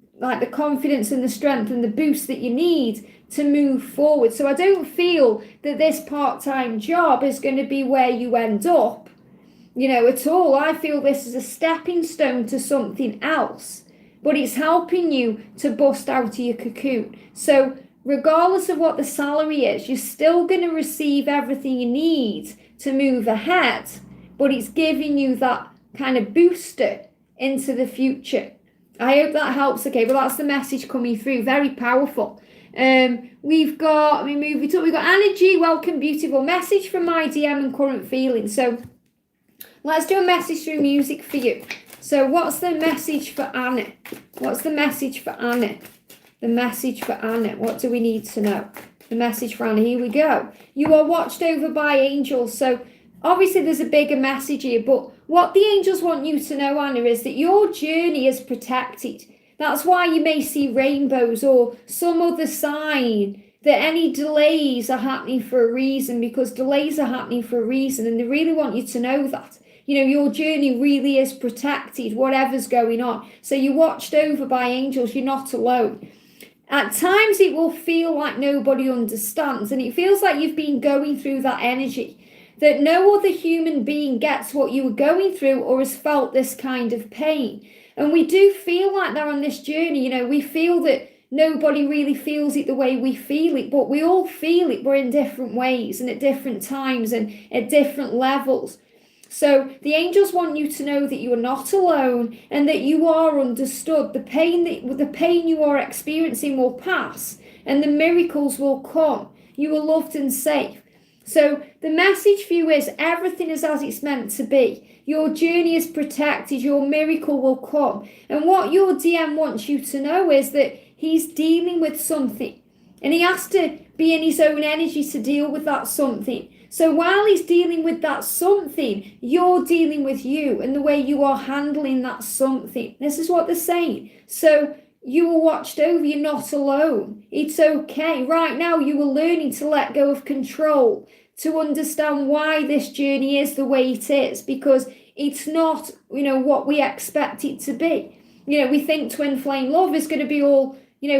and the strength and the boost that you need to move forward. So I don't feel that this part-time job is going to be where you end up, at all. I feel this is a stepping stone to something else, but it's helping you to bust out of your cocoon. So regardless of what the salary is, you're still going to receive everything you need to move ahead, but it's giving you that kind of booster into the future. I hope that helps. Okay, well, that's the message coming through. Very powerful. We've got, let me move it up. We've got Anna G. Welcome, beautiful. Message from my DM and current feelings. So let's do a message through music for you. So what's the message for Anna? What's the message for Anna? The message for Anna. What do we need to know? The message for Anna. Here we go. You are watched over by angels. So obviously there's a bigger message here, but what the angels want you to know, Anna, is that your journey is protected. That's why you may see rainbows or some other sign that any delays are happening for a reason, because delays are happening for a reason, and they really want you to know that. Your journey really is protected, whatever's going on. So you're watched over by angels. You're not alone. At times it will feel like nobody understands, and it feels like you've been going through that energy, that no other human being gets what you were going through or has felt this kind of pain. And we do feel like that on this journey. We feel that nobody really feels it the way we feel it, but we all feel it. We're in different ways and at different times and at different levels. So the angels want you to know that you are not alone and that you are understood. The pain you are experiencing will pass and the miracles will come. You are loved and safe. So the message for you is everything is as it's meant to be. Your journey is protected. Your miracle will come. And what your DM wants you to know is that he's dealing with something. And he has to be in his own energy to deal with that something. So while he's dealing with that something, you're dealing with you and the way you are handling that something. This is what they're saying. So you are watched over. You're not alone. It's okay. Right now, you are learning to let go of control, to understand why this journey is the way it is, because it's not, what we expect it to be. We think twin flame love is going to be all,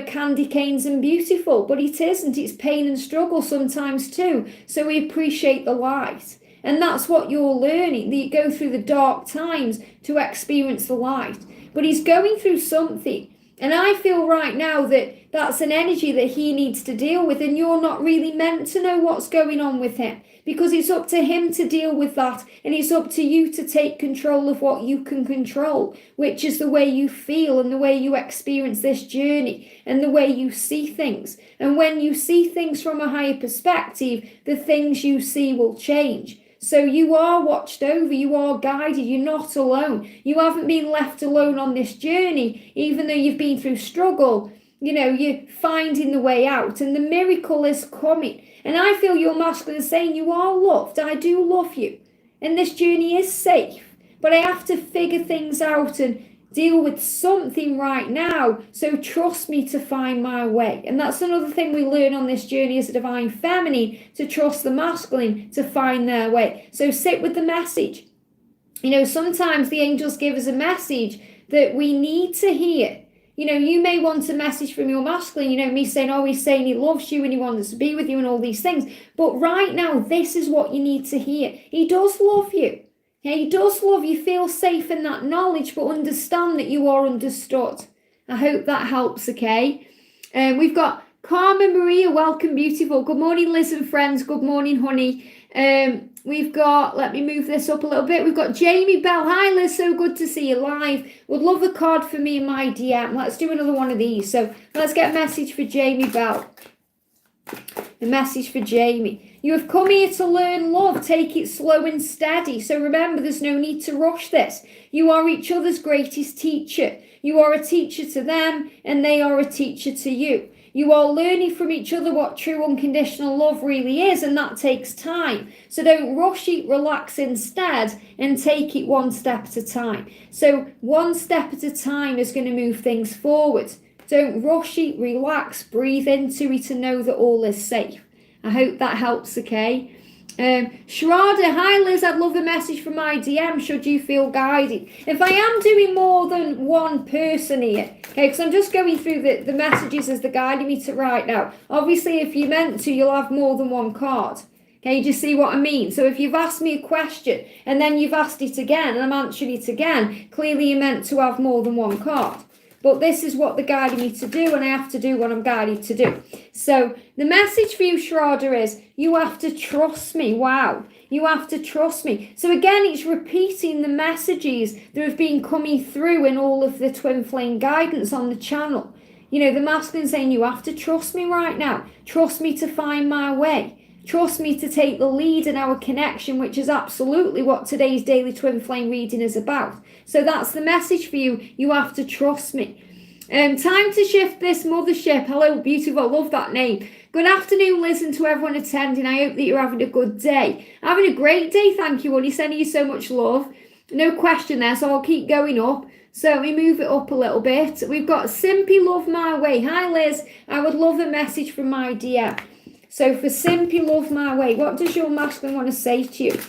candy canes and beautiful, but it isn't. It's pain and struggle sometimes too. So we appreciate the light. And that's what you're learning, that you go through the dark times to experience the light. But he's going through something. And I feel right now that that's an energy that he needs to deal with, and you're not really meant to know what's going on with him, because it's up to him to deal with that, and it's up to you to take control of what you can control, which is the way you feel and the way you experience this journey and the way you see things. And when you see things from a higher perspective, the things you see will change. So you are watched over, you are guided, you're not alone. You haven't been left alone on this journey, even though you've been through struggle. You're finding the way out, and the miracle is coming. And I feel your masculine is saying, you are loved, I do love you, and this journey is safe. But I have to figure things out and deal with something right now, so trust me to find my way. And that's another thing we learn on this journey as a divine feminine, to trust the masculine to find their way. So sit with the message. Sometimes the angels give us a message that we need to hear. You may want a message from your masculine, me saying, oh, he's saying he loves you and he wants to be with you and all these things. But right now, this is what you need to hear. He does love you. He does love you. Feel safe in that knowledge, but understand that you are understood. I hope that helps, okay? We've got Carmen Maria. Welcome, beautiful. Good morning, Liz and friends. Good morning, honey. We've got, let me move this up a little bit. We've got Jamie Bell. Hi, Liz. So good to see you live. Would love a card for me and my DM. Let's do another one of these. So let's get a message for Jamie Bell. A message for Jamie. You have come here to learn love. Take it slow and steady. So remember, there's no need to rush this. You are each other's greatest teacher. You are a teacher to them, and they are a teacher to you. You are learning from each other what true unconditional love really is, and that takes time. So don't rush it, relax instead, and take it one step at a time. So one step at a time is going to move things forward. Don't rush it, relax, breathe into it, and know that all is safe. I hope that helps, okay? Schroder, hi Liz, I'd love a message from my DM should you feel guided. If I am doing more than one person here, okay, because I'm just going through the messages as they're guiding me to right now. Obviously, if you're meant to, you'll have more than one card. Okay, do you see what I mean? So if you've asked me a question and then you've asked it again and I'm answering it again, clearly you're meant to have more than one card. But this is what they're guiding me to do, and I have to do what I'm guided to do. So the message for you, Schroder, is you have to trust me. Wow. You have to trust me. So again, it's repeating the messages that have been coming through in all of the twin flame guidance on the channel. You know, the masculine saying, you have to trust me right now. Trust me to find my way. Trust me to take the lead in our connection, which is absolutely what today's daily twin flame reading is about. So that's the message for you. You have to trust me. Time to shift this mothership. Hello, beautiful. Love that name. Good afternoon, Liz, and to everyone attending. I hope that you're having a good day. Having a great day, thank you, Honey. Sending you so much love. No question there, so I'll keep going up. So we move it up a little bit. We've got Simpy Love My Way. Hi, Liz. I would love a message from my DM. So for Simpy Love My Way, what does your masculine want to say to you?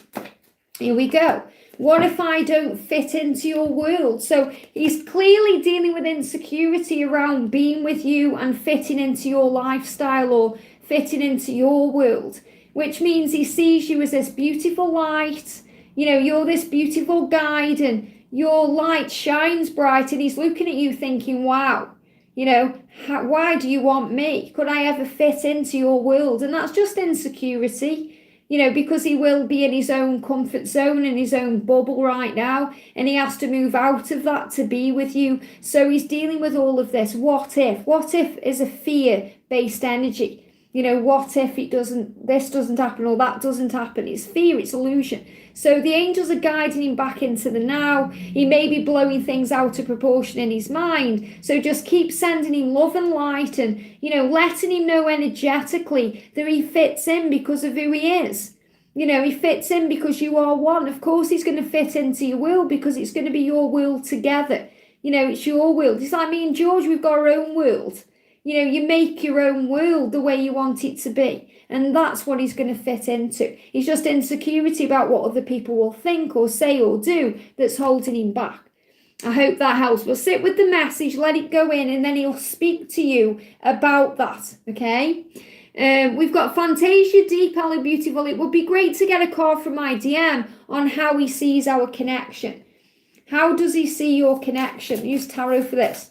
Here we go. What if I don't fit into your world? So he's clearly dealing with insecurity around being with you and fitting into your lifestyle or fitting into your world, which means he sees you as this beautiful light. You know, you're this beautiful guide and your light shines bright, and he's looking at you thinking, wow, you know, why do you want me? Could I ever fit into your world? And that's just insecurity. You know, because he will be in his own comfort zone, in his own bubble right now, and he has to move out of that to be with you. So he's dealing with all of this. What if? What if is a fear-based energy. You know, what if this doesn't happen or that doesn't happen? It's fear, it's illusion. So the angels are guiding him back into the now. He may be blowing things out of proportion in his mind. So just keep sending him love and light and, you know, letting him know energetically that he fits in because of who he is. You know, he fits in because you are one. Of course, he's going to fit into your world because it's going to be your world together. You know, it's your world. It's like me and George, we've got our own world. You know, you make your own world the way you want it to be. And that's what he's going to fit into. He's just insecurity about what other people will think or say or do that's holding him back. I hope that helps. We'll sit with the message, let it go in, and then he'll speak to you about that, okay? We've got Fantasia D, Hello Beautiful. It would be great to get a card from my DM on how he sees our connection. How does he see your connection? Use tarot for this.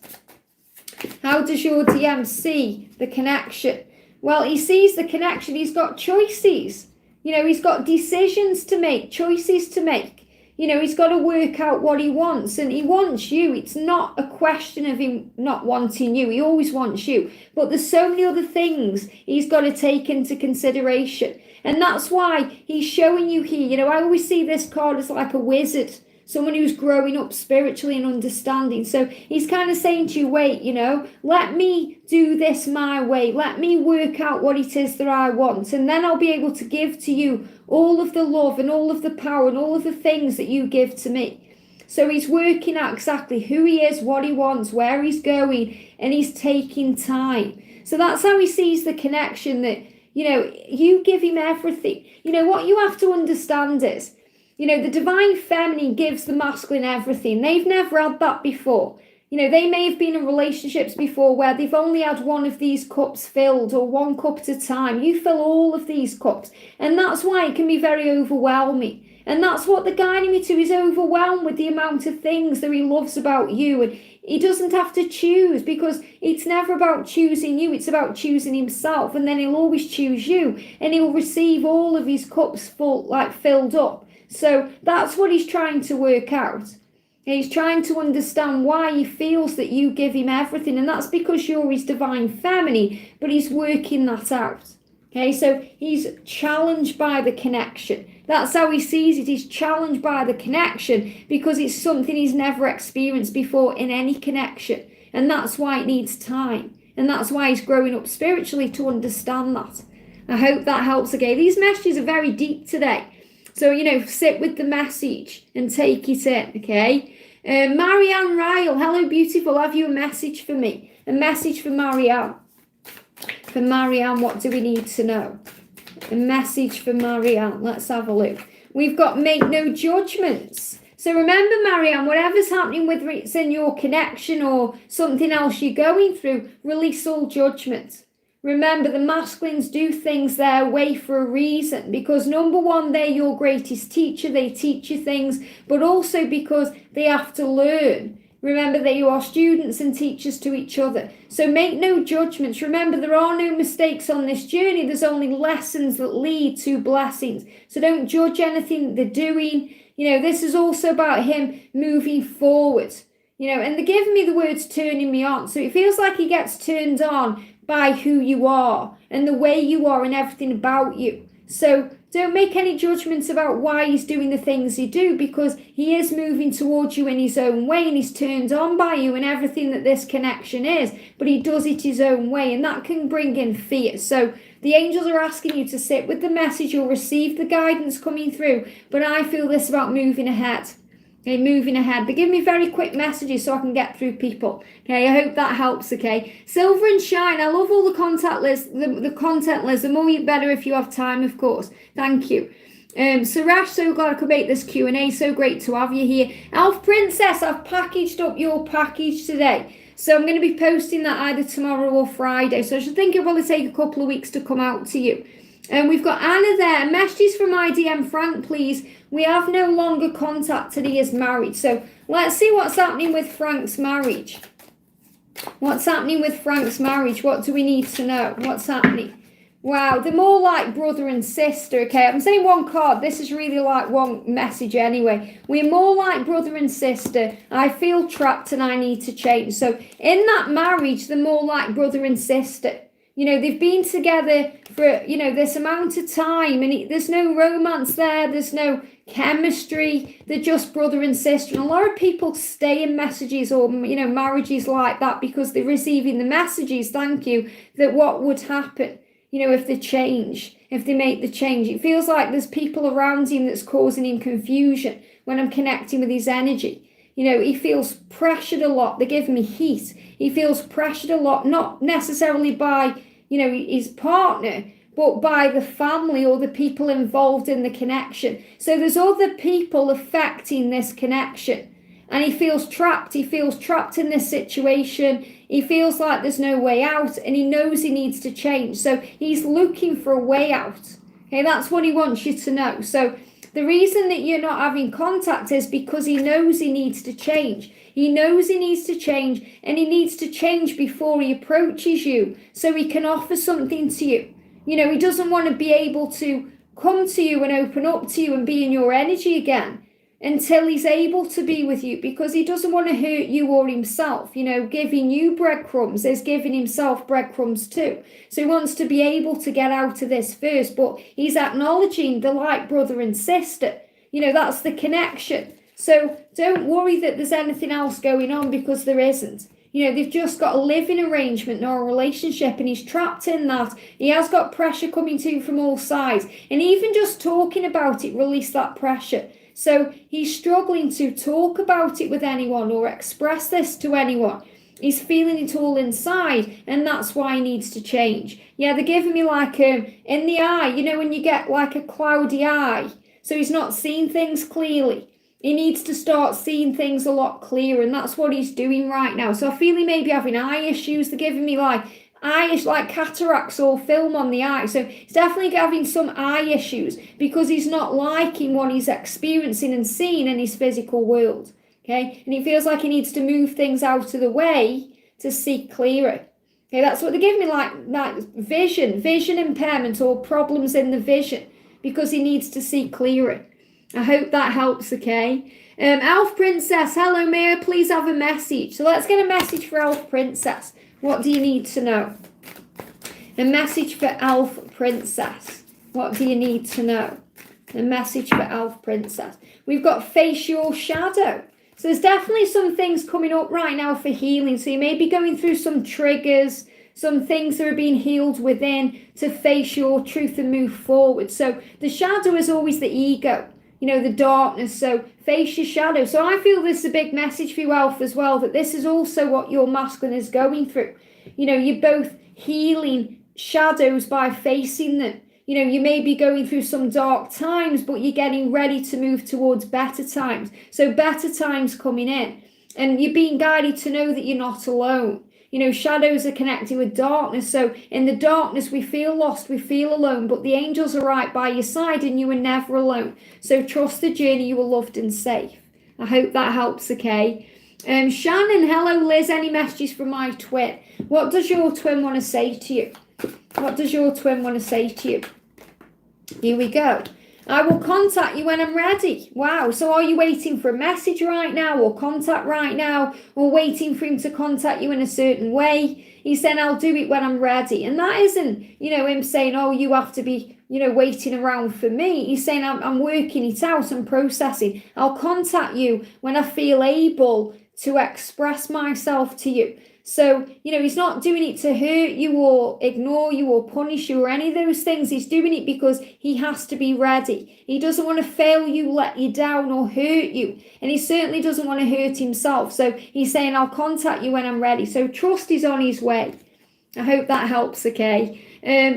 How does your DM see the connection? Well, he sees the connection. He's got choices. You know, he's got decisions to make, choices to make. You know, he's got to work out what he wants, and he wants you. It's not a question of him not wanting you. He always wants you. But there's so many other things he's got to take into consideration. And that's why he's showing you here. You know, I always see this card as like a wizard. Someone who's growing up spiritually and understanding. So he's kind of saying to you, wait, you know, let me do this my way. Let me work out what it is that I want. And then I'll be able to give to you all of the love and all of the power and all of the things that you give to me. So he's working out exactly who he is, what he wants, where he's going, and he's taking time. So that's how he sees the connection that, you know, you give him everything. You know, what you have to understand is, you know, the divine feminine gives the masculine everything. They've never had that before. You know, they may have been in relationships before where they've only had one of these cups filled or one cup at a time. You fill all of these cups. And that's why it can be very overwhelming. And that's what they're guiding me to. He's overwhelmed with the amount of things that he loves about you. And he doesn't have to choose because it's never about choosing you. It's about choosing himself. And then he'll always choose you. And he'll receive all of his cups full, like filled up. So that's what he's trying to work out. He's trying to understand why he feels that you give him everything. And that's because you're his divine feminine, but he's working that out. Okay, so he's challenged by the connection. That's how he sees it. He's challenged by the connection because it's something he's never experienced before in any connection. And that's why it needs time. And that's why he's growing up spiritually to understand that. I hope that helps, okay? These messages are very deep today. So, sit with the message and take it in, okay? Marianne Ryle, hello, beautiful. Have you a message for me? A message for Marianne. For Marianne, what do we need to know? A message for Marianne. Let's have a look. We've got make no judgments. So remember, Marianne, whatever's happening, whether it's in your connection or something else you're going through, release all judgment. Remember, the masculines do things their way for a reason, because number one, they're your greatest teacher. They teach you things, but also because they have to learn. Remember that you are students and teachers to each other. So make no judgments. Remember, there are no mistakes on this journey. There's only lessons that lead to blessings. So don't judge anything they're doing. This is also about him moving forward. And they're giving me the words turning me on. So it feels like he gets turned on by who you are and the way you are and everything about you. So don't make any judgments about why he's doing the things he do, because he is moving towards you in his own way and he's turned on by you and everything that this connection is, but he does it his own way, and that can bring in fear. So the angels are asking you to sit with the message. You'll receive the guidance coming through, but I feel this about moving ahead. Okay, moving ahead. They give me very quick messages so I can get through people. Okay, I hope that helps, okay? Silver and Shine, I love all the content lists, the content list. The more you better if you have time, of course. Thank you. Suresh, so glad I could make this Q&A. So great to have you here. Elf Princess, I've packaged up your package today. So I'm going to be posting that either tomorrow or Friday. So I should think it'll probably take a couple of weeks to come out to you. And we've got Anna there. Messages from IDM Frank, please. We have no longer contacted. He is married. So let's see what's happening with Frank's marriage. What's happening with Frank's marriage? What do we need to know? What's happening? Wow, they're more like brother and sister, okay? I'm saying one card. This is really like one message anyway. We're more like brother and sister. I feel trapped and I need to change. So in that marriage, they're more like brother and sister. They've been together for, this amount of time, and there's no romance there. There's no chemistry. They're just brother and sister. And a lot of people stay in messages or, marriages like that because they're receiving the messages, thank you, that what would happen, if they change, if they make the change. It feels like there's people around him that's causing him confusion when I'm connecting with his energy. He feels pressured a lot. They're giving me heat. He feels pressured a lot, not necessarily by, his partner, but by the family or the people involved in the connection. So there's other people affecting this connection. And he feels trapped. He feels trapped in this situation. He feels like there's no way out, and he knows he needs to change. So he's looking for a way out. Okay, that's what he wants you to know. So the reason that you're not having contact is because he knows he needs to change. He knows he needs to change, and he needs to change before he approaches you so he can offer something to you. He doesn't want to be able to come to you and open up to you and be in your energy again until he's able to be with you, because he doesn't want to hurt you or himself. Giving you breadcrumbs is giving himself breadcrumbs too. So he wants to be able to get out of this first, but he's acknowledging the like brother and sister. That's the connection. So don't worry that there's anything else going on, because there isn't. They've just got a living arrangement, not a relationship, and he's trapped in that. He has got pressure coming to him from all sides. And even just talking about it release that pressure. So he's struggling to talk about it with anyone or express this to anyone. He's feeling it all inside, and that's why he needs to change. Yeah, they're giving me like in the eye, when you get like a cloudy eye. So he's not seeing things clearly. He needs to start seeing things a lot clearer, and that's what he's doing right now. So I feel he may be having eye issues. They're giving me like eye, like cataracts or film on the eye. So he's definitely having some eye issues because he's not liking what he's experiencing and seeing in his physical world. Okay, and he feels like he needs to move things out of the way to see clearer. Okay, that's what they're giving me, like vision impairment or problems in the vision, because he needs to see clearer. I hope that helps, okay? Elf Princess, hello, may I please have a message? So let's get a message for Elf Princess. What do you need to know? A message for Elf Princess. What do you need to know? A message for Elf Princess. We've got Face Your Shadow. So there's definitely some things coming up right now for healing. So you may be going through some triggers, some things that are being healed within to face your truth and move forward. So the shadow is always the ego, the darkness. So face your shadow. So I feel this is a big message for you, Alf, as well, that this is also what your masculine is going through. You're both healing shadows by facing them. You may be going through some dark times, but you're getting ready to move towards better times. So better times coming in. And you're being guided to know that you're not alone. Shadows are connected with darkness. So in the darkness, we feel lost, we feel alone, but the angels are right by your side and you are never alone. So trust the journey, you are loved and safe. I hope that helps, okay? Shannon, hello, Liz. Any messages from my twin? What does your twin want to say to you? What does your twin want to say to you? Here we go. I will contact you when I'm ready. Wow. So are you waiting for a message right now or contact right now or waiting for him to contact you in a certain way? He's saying, I'll do it when I'm ready. And that isn't, him saying, oh, you have to be, waiting around for me. He's saying, I'm working it out and processing. I'll contact you when I feel able to express myself to you. So, he's not doing it to hurt you or ignore you or punish you or any of those things. He's doing it because he has to be ready. He doesn't want to fail you, let you down or hurt you. And he certainly doesn't want to hurt himself. So he's saying, I'll contact you when I'm ready. So trust is on his way. I hope that helps, okay?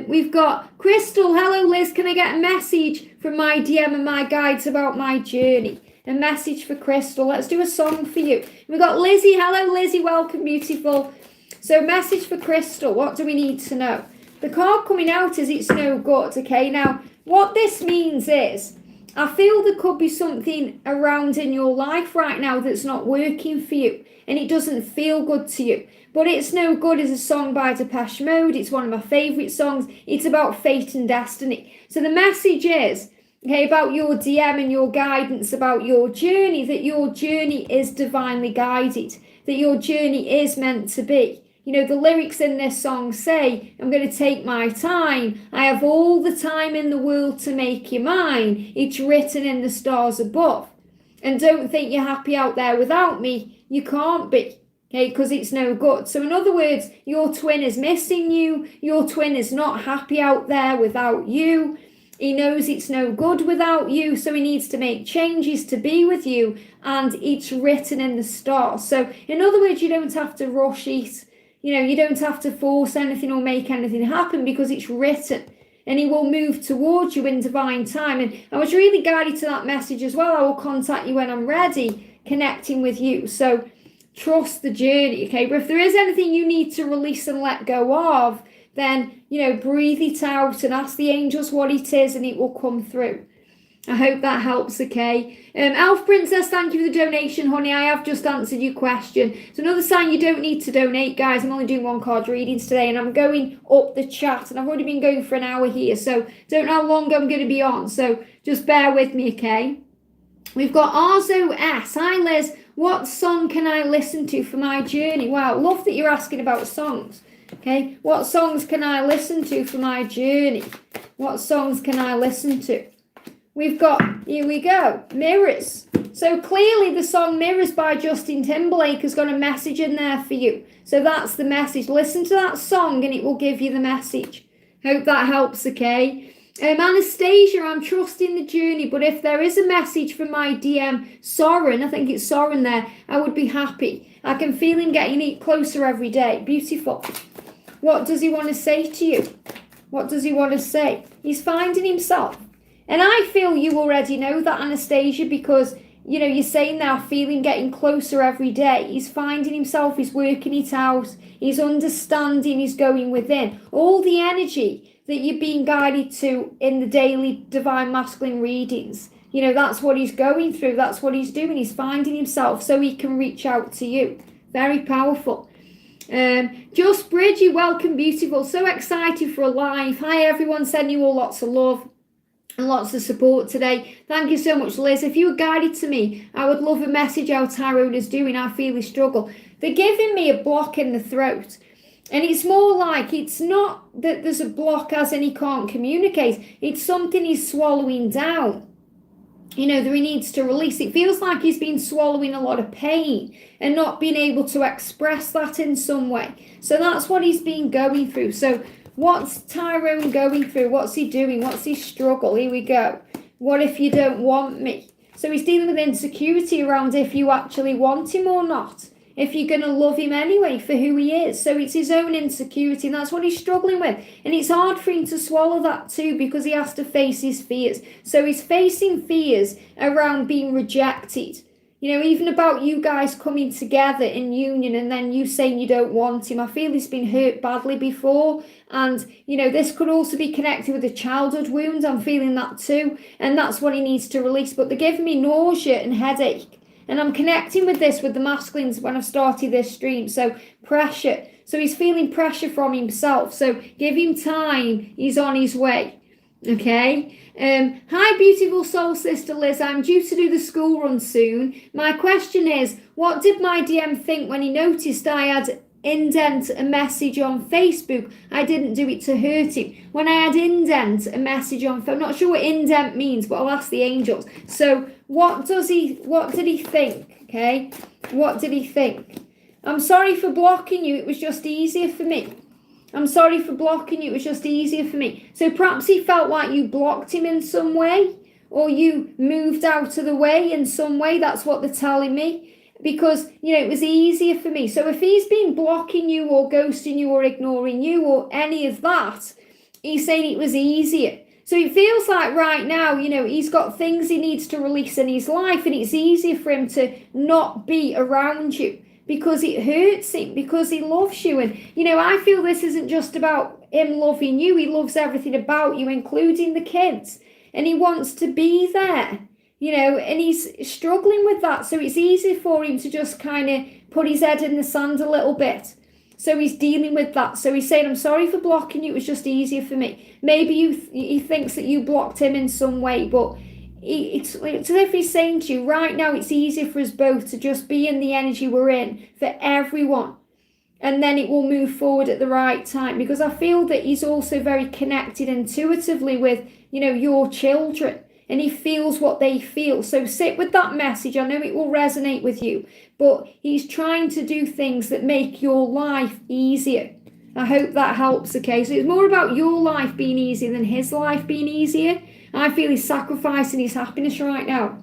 We've got Crystal. Hello, Liz. Can I get a message from my DM and my guides about my journey? A message for Crystal. Let's do a song for you. We've got Lizzie. Hello, Lizzie. Welcome, beautiful. So message for Crystal. What do we need to know? The card coming out is it's no good. Okay, now what this means is I feel there could be something around in your life right now that's not working for you and it doesn't feel good to you. But It's No Good is a song by Depeche Mode. It's one of my favourite songs. It's about fate and destiny. So the message is, okay, about your DM and your guidance about your journey, that your journey is divinely guided, that your journey is meant to be. The lyrics in this song say, I'm going to take my time. I have all the time in the world to make you mine. It's written in the stars above. And don't think you're happy out there without me. You can't be. Okay, because it's no good. So in other words, your twin is missing you. Your twin is not happy out there without you. He knows it's no good without you, so he needs to make changes to be with you, and it's written in the stars. So, in other words, you don't have to rush it. You don't have to force anything or make anything happen because it's written, and he will move towards you in divine time. And I was really guided to that message as well. I will contact you when I'm ready, connecting with you. So, trust the journey, okay? But if there is anything you need to release and let go of, then, breathe it out and ask the angels what it is and it will come through. I hope that helps, okay? Elf Princess, thank you for the donation, honey. I have just answered your question. It's another sign you don't need to donate, guys. I'm only doing one card readings today and I'm going up the chat and I've already been going for an hour here, so don't know how long I'm going to be on, so just bear with me, okay? We've got Arzo S. Hi, Liz. What song can I listen to for my journey? Wow, love that you're asking about songs. Okay, what songs can I listen to for my journey? What songs can I listen to? We've got, here we go, Mirrors. So clearly the song Mirrors by Justin Timberlake has got a message in there for you. So that's the message. Listen to that song and it will give you the message. Hope that helps, okay? Anastasia, I'm trusting the journey, but if there is a message from my DM, Soren, I think it's Soren there, I would be happy. I can feel him getting closer every day. Beautiful. What does he want to say to you? What does he want to say? He's finding himself. And I feel you already know that, Anastasia, because, you're saying that feeling getting closer every day. He's finding himself, he's working it out, he's understanding, he's going within. All the energy that you're being guided to in the daily Divine Masculine readings, that's what he's going through, that's what he's doing. He's finding himself so he can reach out to you. Very powerful. Just Bridgy, welcome, beautiful. So excited for a live. Hi everyone, sending you all lots of love and lots of support today. Thank you so much, Liz. If you were guided to me, I would love a message how Tyrone is doing. I feel his struggle. They're giving me a block in the throat. And it's more like, it's not that there's a block as in he can't communicate. It's something he's swallowing down. that he needs to release. It feels like he's been swallowing a lot of pain and not being able to express that in some way. So that's what he's been going through. So what's Tyrone going through? What's he doing? What's his struggle? Here we go. What if you don't want me? So he's dealing with insecurity around if you actually want him or not. If you're going to love him anyway for who he is. So it's his own insecurity, and that's what he's struggling with. And it's hard for him to swallow that too, because he has to face his fears. So he's facing fears around being rejected. Even about you guys coming together in union and then you saying you don't want him. I feel he's been hurt badly before. And, this could also be connected with a childhood wound. I'm feeling that too. And that's what he needs to release. But they're giving me nausea and headache. And I'm connecting with this with the masculines when I've started this stream. So pressure. So he's feeling pressure from himself. So give him time. He's on his way. Okay. Hi, beautiful soul sister Liz. I'm due to do the school run soon. My question is, what did my DM think when he noticed I had indent a message on Facebook? I didn't do it to hurt him. When I had indent a message on Facebook, I'm not sure what indent means, but I'll ask the angels. So what did he think? Okay. What did he think? I'm sorry for blocking you. It was just easier for me. I'm sorry for blocking you. It was just easier for me. So perhaps he felt like you blocked him in some way, or you moved out of the way in some way. That's what they're telling me. Because, it was easier for me. So if he's been blocking you or ghosting you or ignoring you or any of that, he's saying it was easier. So it feels like right now, he's got things he needs to release in his life, and it's easier for him to not be around you. Because it hurts him, because he loves you. And, I feel this isn't just about him loving you. He loves everything about you, including the kids. And he wants to be there, and he's struggling with that. So it's easy for him to just kind of put his head in the sand a little bit. So he's dealing with that. So he's saying, I'm sorry for blocking you. It was just easier for me. Maybe he thinks that you blocked him in some way, but it's as if he's saying to you, right now it's easier for us both to just be in the energy we're in for everyone, and then it will move forward at the right time. Because I feel that he's also very connected intuitively with your children, and he feels what they feel. So sit with that message. I know it will resonate with you, but he's trying to do things that make your life easier. I hope that helps. Okay, so it's more about your life being easier than his life being easier. I feel he's sacrificing his happiness right now.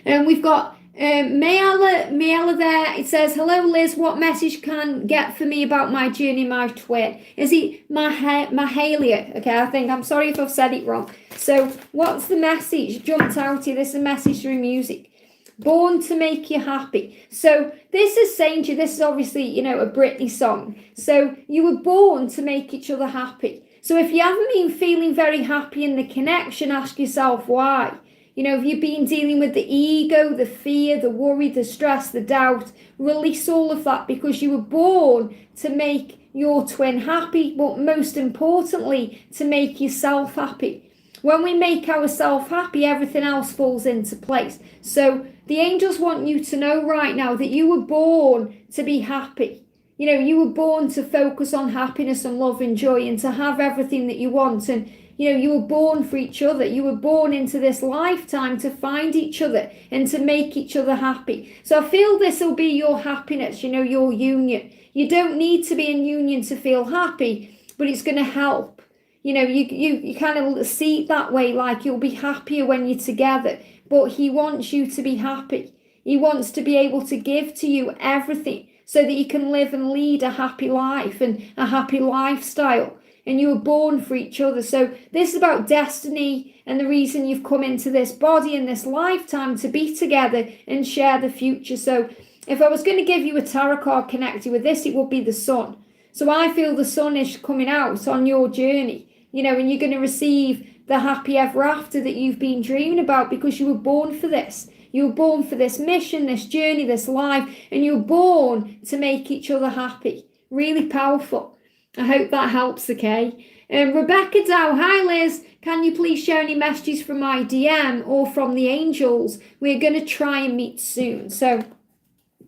And we've got Mayala there. It says, hello Liz, what message can get for me about my journey, my twin? Is it Mahalia? Okay, I'm sorry if I've said it wrong. So what's the message? Jumped out here. This is a message through music. Born to make you happy. So this is saying to you, this is obviously, a Britney song. So you were born to make each other happy. So if you haven't been feeling very happy in the connection, ask yourself why. Have you been dealing with the ego, the fear, the worry, the stress, the doubt? Release all of that, because you were born to make your twin happy, but most importantly, to make yourself happy. When we make ourselves happy, everything else falls into place. So the angels want you to know right now that you were born to be happy. You were born to focus on happiness and love and joy, and to have everything that you want. And, you were born for each other. You were born into this lifetime to find each other and to make each other happy. So I feel this will be your happiness, your union. You don't need to be in union to feel happy, but it's going to help. You kind of see it that way, like you'll be happier when you're together. But he wants you to be happy. He wants to be able to give to you everything, so that you can live and lead a happy life and a happy lifestyle. And you were born for each other. So this is about destiny and the reason you've come into this body in this lifetime, to be together and share the future. So if I was going to give you a tarot card connected with this, it would be the sun. So I feel the sun is coming out on your journey, and you're going to receive the happy ever after that you've been dreaming about, because you were born for this. You were born for this mission, this journey, this life, and you were born to make each other happy. Really powerful. I hope that helps, okay? Rebecca Dao, hi Liz, can you please share any messages from my DM or from the angels? We're going to try and meet soon. So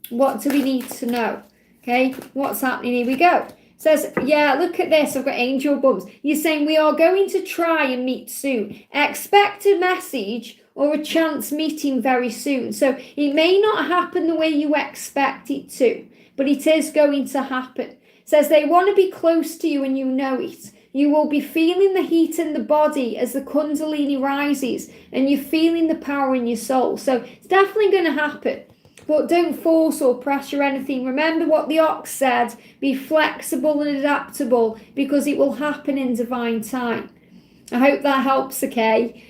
what do we need to know? Okay, what's happening? Here we go. It says, yeah, look at this. I've got angel bumps. You're saying we are going to try and meet soon. Expect a message or a chance meeting very soon. So it may not happen the way you expect it to, but it is going to happen. It says they want to be close to you and you know it. You will be feeling the heat in the body as the Kundalini rises, and you're feeling the power in your soul. So it's definitely going to happen. But don't force or pressure anything. Remember what the ox said, be flexible and adaptable, because it will happen in divine time. I hope that helps, okay?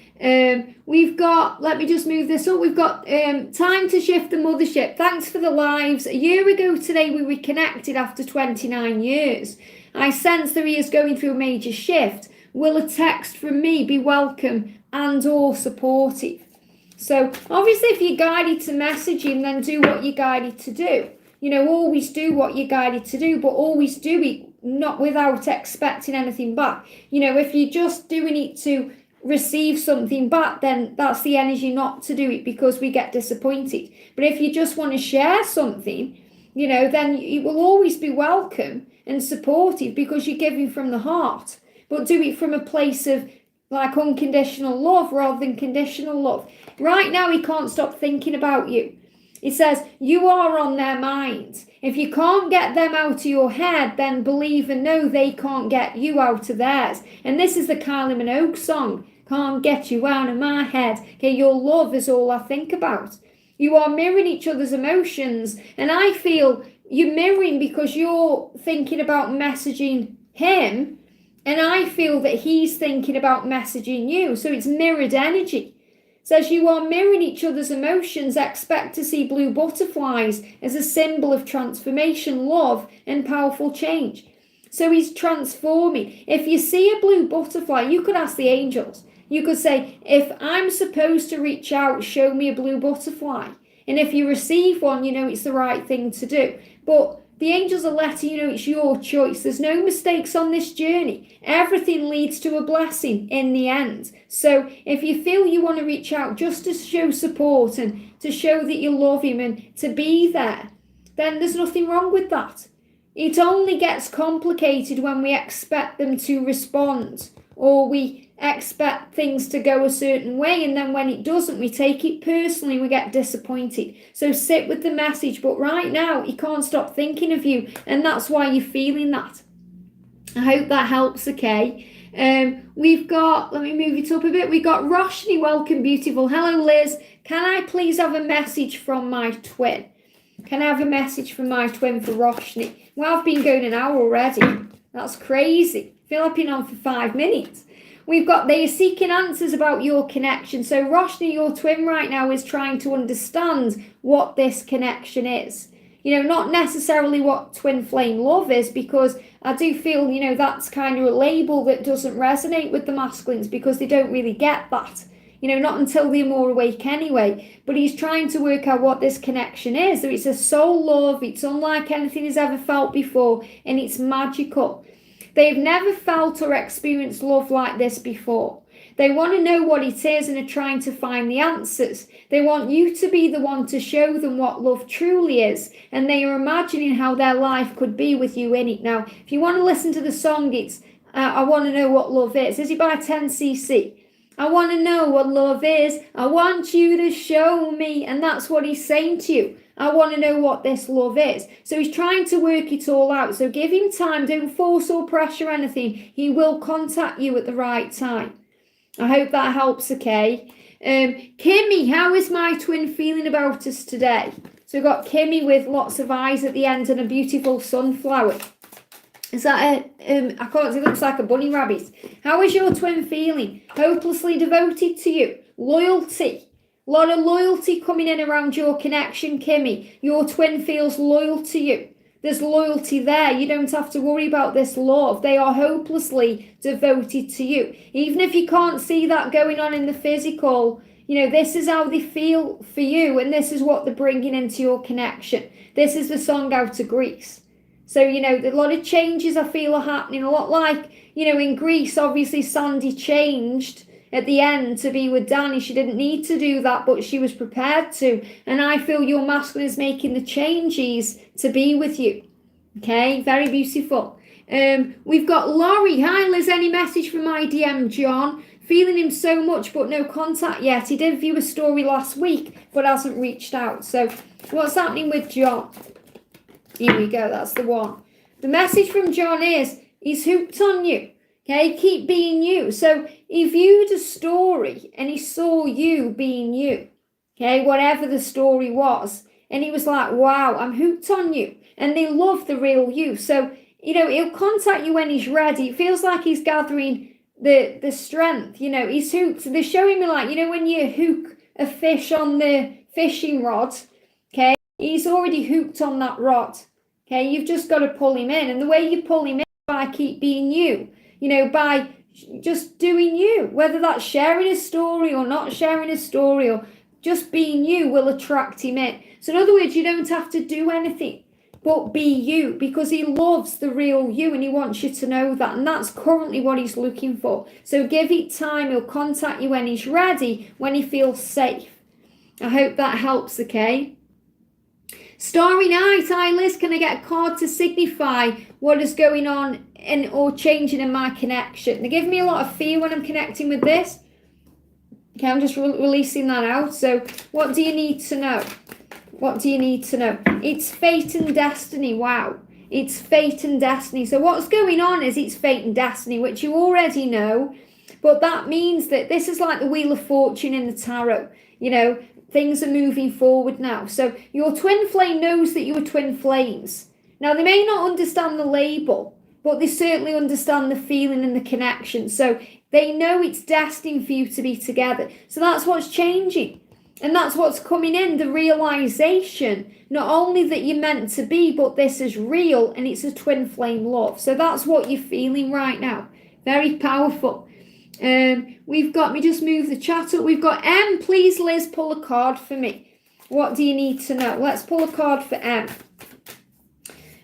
We've got, let me just move this up. We've got time to shift the mothership. Thanks for the lives. A year ago today, we reconnected after 29 years. I sense that he is going through a major shift. Will a text from me be welcome and or supportive? So obviously if you're guided to message him, then do what you're guided to do. You know, always do what you're guided to do, but always do it not without expecting anything back. You know, if you're just doing it to receive something back, then that's the energy not to do it, because we get disappointed. But if you just want to share something, you know, then it will always be welcome and supportive, because you're giving from the heart. But do it from a place of like unconditional love rather than conditional love. Right now, he can't stop thinking about you. It says you are on their mind. If you can't get them out of your head, then believe and know they can't get you out of theirs. And this is the Kylie Minogue song, Can't Get You Out of My Head. Okay, your love is all I think about. You are mirroring each other's emotions, and I feel you're mirroring because you're thinking about messaging him, and I feel that he's thinking about messaging you. So it's mirrored energy. It says you are mirroring each other's emotions. Expect to see blue butterflies as a symbol of transformation, love, and powerful change. So he's transforming. If you see a blue butterfly, you could ask the angels. You could say, if I'm supposed to reach out, show me a blue butterfly. And if you receive one, you know it's the right thing to do. But the angels are letting you know it's your choice. There's no mistakes on this journey. Everything leads to a blessing in the end. So if you feel you want to reach out just to show support and to show that you love him and to be there, then there's nothing wrong with that. It only gets complicated when we expect them to respond, or we expect things to go a certain way, and then when it doesn't, we take it personally, we get disappointed. So sit with the message, but right now he can't stop thinking of you, and that's why you're feeling that. I hope that helps, okay? We've got, let me move it up a bit, we've got Roshni, welcome beautiful. Hello Liz, can I please have a message from my twin? Can I have a message from my twin for Roshni? Well, I've been going an hour already. That's crazy. I feel I've been on for 5 minutes. We've got, they are seeking answers about your connection. So Roshni, your twin right now, is trying to understand what this connection is. You know, not necessarily what twin flame love is, because I do feel, you know, that's kind of a label that doesn't resonate with the masculines, because they don't really get that. You know, not until they're more awake anyway. But he's trying to work out what this connection is. So it's a soul love. It's unlike anything he's ever felt before. And it's magical. They've never felt or experienced love like this before. They want to know what it is and are trying to find the answers. They want you to be the one to show them what love truly is. And they are imagining how their life could be with you in it. Now, if you want to listen to the song, it's I Want to Know What Love Is. Is it by 10cc? I want to know what love is. I want you to show me. And that's what he's saying to you. I want to know what this love is. So he's trying to work it all out. So give him time. Don't force or pressure anything. He will contact you at the right time. I hope that helps, okay? Kimmy, how is my twin feeling about us today? So we've got Kimmy with lots of eyes at the end and a beautiful sunflower. Is that I can't see, it looks like a bunny rabbit. How is your twin feeling? Hopelessly devoted to you. Loyalty. A lot of loyalty coming in around your connection, Kimmy. Your twin feels loyal to you. There's loyalty there. You don't have to worry about this love. They are hopelessly devoted to you. Even if you can't see that going on in the physical, you know, this is how they feel for you, and this is what they're bringing into your connection. This is the song Out of Greece. So, you know, a lot of changes I feel are happening. A lot like, you know, in Greece, obviously Sandy changed at the end to be with Danny. She didn't need to do that, but she was prepared to. And I feel your masculine is making the changes to be with you. Okay, very beautiful. We've got Laurie. Hi, Liz. Any message from my DM, John? feeling him so much, but no contact yet. He did view a story last week, but hasn't reached out. So what's happening with John? Here we go, that's the one. The message from John is, he's hooked on you. Okay, keep being you. So he viewed a story and he saw you being you. Okay, whatever the story was. And he was like, wow, I'm hooked on you. And they love the real you. So, he'll contact you when he's ready. It feels like he's gathering the strength. He's hooked. They're showing me like, when you hook a fish on the fishing rod, okay, he's already hooked on that rod. Okay, you've just got to pull him in. And the way you pull him in is by keep being you. By just doing you, whether that's sharing a story or not sharing a story or just being you will attract him in. So in other words, you don't have to do anything but be you, because he loves the real you and he wants you to know that. And that's currently what he's looking for. So give it time. He'll contact you when he's ready, when he feels safe. I hope that helps, okay? Starry night. Hi Liz, can I get a card to signify what is going on or changing in my connection? They give me a lot of fear when I'm connecting with this. Okay, I'm just releasing that out. So what do you need to know? What do you need to know? It's fate and destiny. Wow. It's fate and destiny. So what's going on is it's fate and destiny, which you already know. But that means that this is like the Wheel of Fortune in the tarot. Things are moving forward now. So your twin flame knows that you are twin flames. Now, they may not understand the label, but they certainly understand the feeling and the connection. So they know it's destined for you to be together. So that's what's changing. And that's what's coming in, the realization, not only that you're meant to be, but this is real and it's a twin flame love. So that's what you're feeling right now. Very powerful. We've got, me just move the chat up. We've got M. Please, Liz, pull a card for me. What do you need to know? Let's pull a card for M.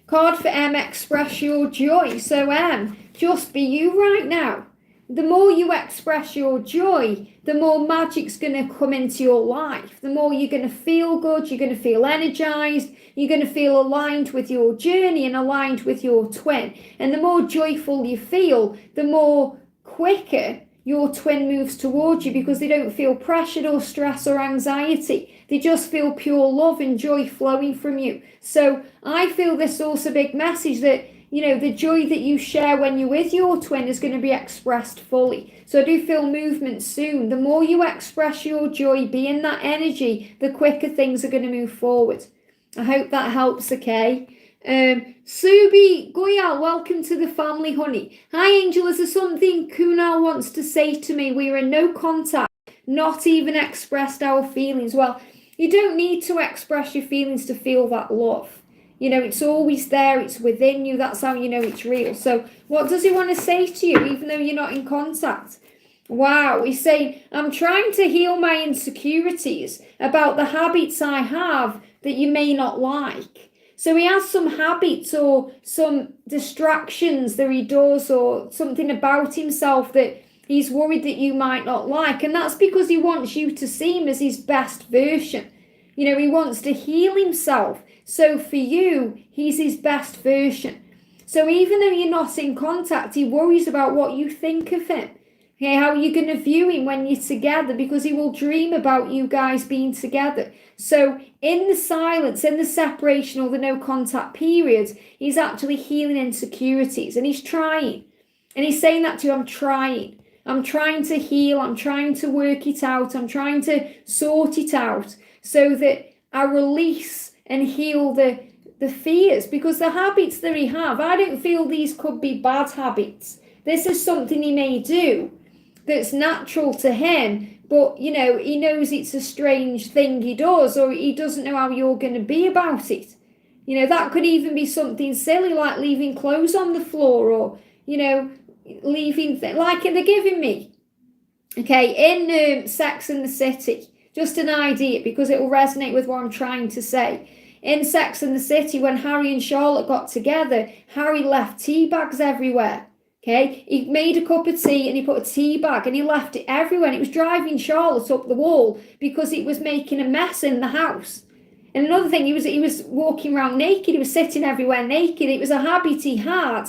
Card for M, express your joy. So M, just be you right now. The more you express your joy, the more magic's going to come into your life. The more you're going to feel good, you're going to feel energized, you're going to feel aligned with your journey and aligned with your twin. And the more joyful you feel, the more quicker your twin moves towards you, because they don't feel pressured or stress or anxiety. They just feel pure love and joy flowing from you. So I feel this also a big message that, the joy that you share when you're with your twin is going to be expressed fully. So I do feel movement soon. The more you express your joy, be in that energy, the quicker things are going to move forward. I hope that helps, okay? Subi Goyal, welcome to the family, honey. Hi, Angel. Is there something Kunal wants to say to me? We are in no contact, not even expressed our feelings. Well, you don't need to express your feelings to feel that love. It's always there. It's within you. That's how you know it's real. So what does he want to say to you, even though you're not in contact? Wow, he's saying, I'm trying to heal my insecurities about the habits I have that you may not like. So he has some habits or some distractions that he does, or something about himself that he's worried that you might not like. And that's because he wants you to see him as his best version. He wants to heal himself. So for you, he's his best version. So even though you're not in contact, he worries about what you think of him. Okay, how are you going to view him when you're together? Because he will dream about you guys being together. So in the silence, in the separation or the no contact period, he's actually healing insecurities, and he's trying. And he's saying that to you, I'm trying. I'm trying to heal. I'm trying to work it out. I'm trying to sort it out so that I release and heal the fears, because the habits that he have, I don't feel these could be bad habits. This is something he may do that's natural to him, but he knows it's a strange thing he does, or he doesn't know how you're going to be about it. That could even be something silly like leaving clothes on the floor, or leaving like they're giving me, okay, in Sex and the City. Just an idea, because it will resonate with what I'm trying to say. In Sex and the City, when Harry and Charlotte got together, Harry left tea bags everywhere. Okay, he made a cup of tea and he put a tea bag and he left it everywhere. And it was driving Charlotte up the wall because it was making a mess in the house. And another thing, he was walking around naked. He was sitting everywhere naked. It was a habit he had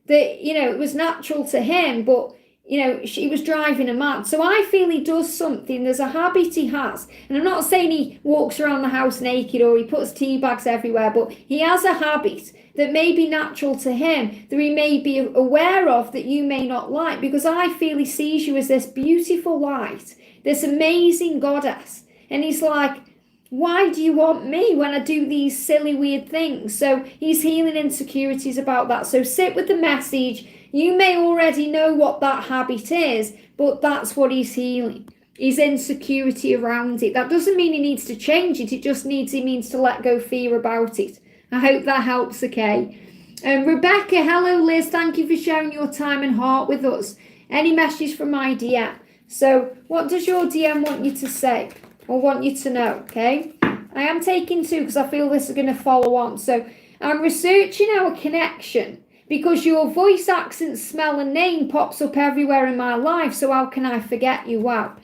that, it was natural to him, but she was driving her mad. So I feel he does something. There's a habit he has. And I'm not saying he walks around the house naked or he puts tea bags everywhere, but he has a habit that may be natural to him, that he may be aware of, that you may not like, because I feel he sees you as this beautiful light, this amazing goddess. And he's like, why do you want me when I do these silly, weird things? So he's healing insecurities about that. So sit with the message. You may already know what that habit is, but that's what he's healing. His insecurity around it. That doesn't mean he needs to change it. It just means he needs to let go fear about it. I hope that helps, okay? Rebecca, hello Liz. Thank you for sharing your time and heart with us. Any messages from my DM? So what does your DM want you to say or want you to know, okay? I am taking 2 because I feel this is going to follow on. So I'm researching our connection, because your voice, accent, smell and name pops up everywhere in my life. So how can I forget you? Wow.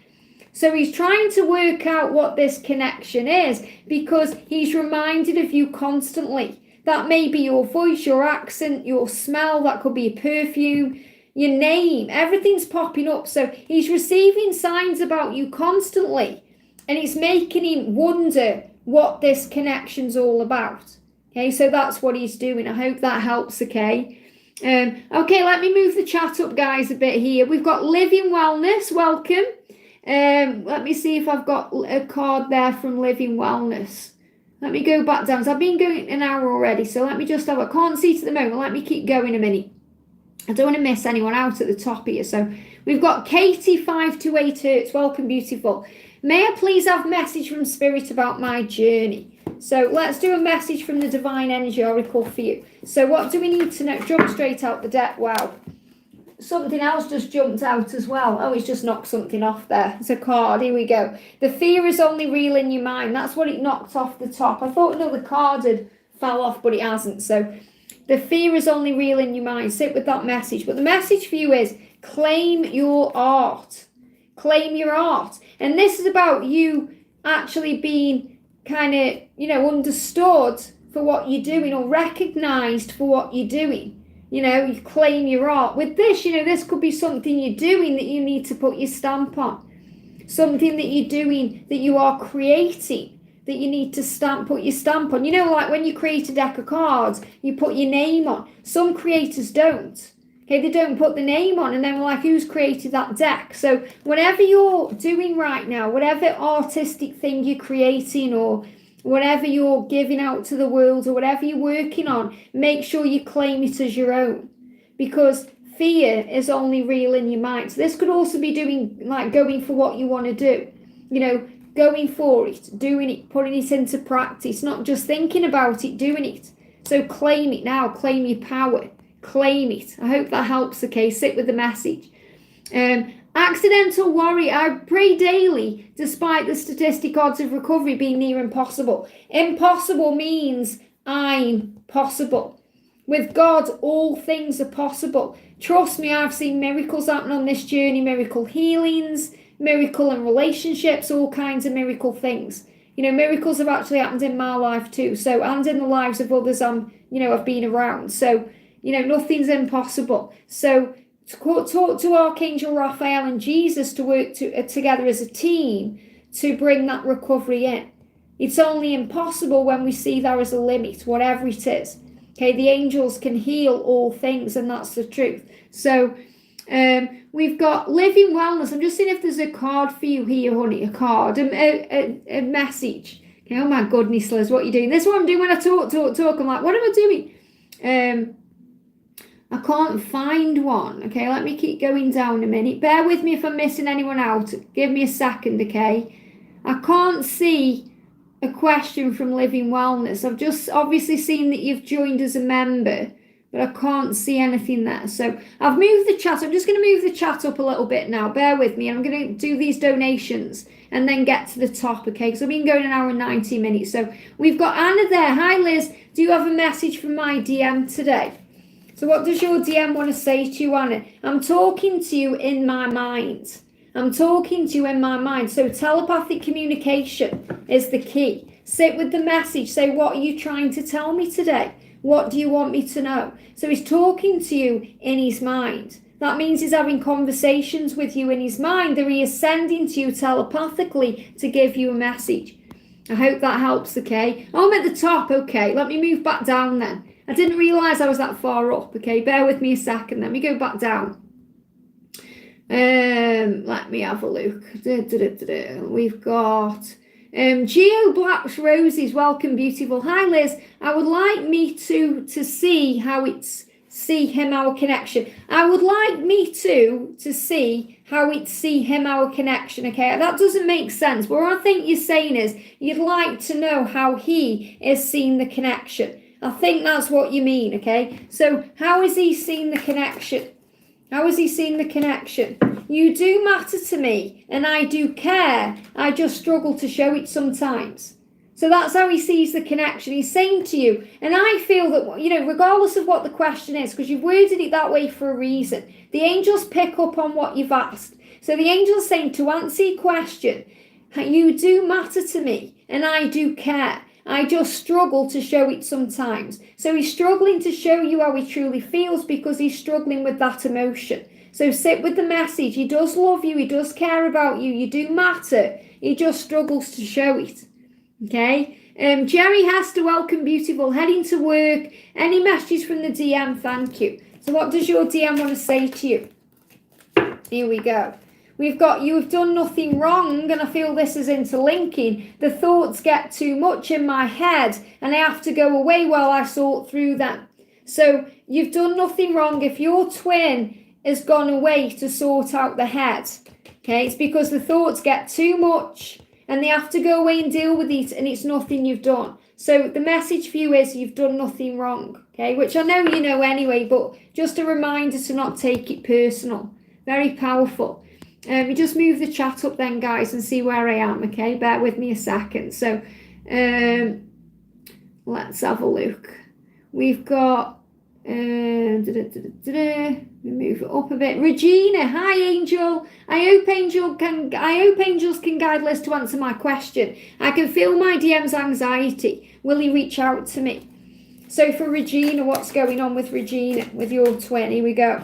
So he's trying to work out what this connection is, because he's reminded of you constantly. That may be your voice, your accent, your smell. That could be a perfume, your name. Everything's popping up. So he's receiving signs about you constantly. And it's making him wonder what this connection's all about. Okay, so that's what he's doing. I hope that helps, okay? Okay, let me move the chat up, guys, a bit here. We've got Living Wellness, welcome. Let me see if I've got a card there from Living Wellness. Let me go back down. So I've been going an hour already, so let me just have I can't see it at the moment. Let me keep going a minute. I don't want to miss anyone out at the top here. So we've got Katie 528 Hertz, welcome, beautiful. May I please have a message from Spirit about my journey? So let's do a message from the Divine Energy Oracle for you. So what do we need to know? Jump straight out the deck. Wow. Something else just jumped out as well. Oh, it's just knocked something off there. It's a card. Here we go. The fear is only real in your mind. That's what it knocked off the top. I thought another card had fell off, but it hasn't. So the fear is only real in your mind. Sit with that message. But the message for you is claim your art. Claim your art. And this is about you actually being kind of, understood for what you're doing, or recognized for what you're doing. You claim your art. With this, this could be something you're doing that you need to put your stamp on. Something that you're doing that you are creating that you need to put your stamp on. Like when you create a deck of cards, you put your name on. Some creators don't. Okay, they don't put the name on, and then we're like, who's created that deck? So whatever you're doing right now, whatever artistic thing you're creating, or whatever you're giving out to the world, or whatever you're working on, make sure you claim it as your own, because fear is only real in your mind. So this could also be going for what you want to do, going for it, doing it, putting it into practice, not just thinking about it, doing it. So claim it now, claim your power. Claim it. I hope that helps, okay? Sit with the message. Accidental worry. I pray daily, despite the statistic odds of recovery being near impossible. Impossible means I'm possible. With God, all things are possible. Trust me, I've seen miracles happen on this journey, miracle healings, miracle in relationships, all kinds of miracle things. Miracles have actually happened in my life too. So, and in the lives of others I've been around. So, nothing's impossible. So talk to Archangel Raphael and Jesus to work together as a team to bring that recovery in. It's only impossible when we see there as a limit, whatever it is. Okay, the angels can heal all things, and that's the truth. So we've got Living Wellness. I'm just seeing if there's a card for you here, honey, a card, a message. Okay, oh my goodness, Liz, what are you doing? This is what I'm doing when I talk. I'm like, what am I doing? I can't find one. Okay, let me keep going down a minute. Bear with me if I'm missing anyone out. Give me a second, okay? I can't see a question from Living Wellness. I've just obviously seen that you've joined as a member, but I can't see anything there. So I've moved the chat. I'm just going to move the chat up a little bit now. Bear with me. I'm going to do these donations and then get to the top, okay? Because I've been going an hour and 90 minutes. So we've got Anna there. Hi, Liz. Do you have a message from my DM today? So what does your DM want to say to you, Anna? I'm talking to you in my mind. I'm talking to you in my mind. So telepathic communication is the key. Sit with the message. Say, what are you trying to tell me today? What do you want me to know? So he's talking to you in his mind. That means he's having conversations with you in his mind, or he is sending to you telepathically to give you a message. I hope that helps, okay? Oh, I'm at the top, okay. Let me move back down then. I didn't realise I was that far up, okay? Bear with me a second. Let me go back down. Let me have a look. We've got Geo Black's Roses. Welcome, beautiful. Hi, Liz. I would like me to see how it's see him our connection. I would like me to see how it's see him our connection. Okay, that doesn't make sense. But what I think you're saying is you'd like to know how he is seeing the connection. I think that's what you mean. Okay, so how is he seeing the connection? How is he seeing the connection? You do matter to me and I do care. I just struggle to show it sometimes. So that's how he sees the connection. He's saying to you, and I feel that, you know, regardless of what the question is, because you've worded it that way for a reason, the angels pick up on what you've asked. So the angel's saying, to answer your question, you do matter to me and I do care. I just struggle to show it sometimes. So he's struggling to show you how he truly feels because he's struggling with that emotion. So sit with the message. He does love you. He does care about you. You do matter. He just struggles to show it. Okay. Jerry Hester, welcome, beautiful. Heading to work. Any messages from the DM? Thank you. So what does your DM want to say to you? Here we go. We've got, you've done nothing wrong, and I feel this is interlinking. The thoughts get too much in my head, and I have to go away while I sort through them. So you've done nothing wrong. If your twin has gone away to sort out the head, okay, it's because the thoughts get too much, and they have to go away and deal with it, and it's nothing you've done. So the message for you is you've done nothing wrong, okay, which I know you know anyway, but just a reminder to not take it personal. Very powerful. We just move the chat up then, guys, and see where I am, okay? Bear with me a second. So let's have a look. We've got, we move it up a bit. Regina, hi, Angel. I hope angels can guide Liz to answer my question. I can feel my DM's anxiety. Will he reach out to me? So for Regina, what's going on with Regina, with your twin? Here we go.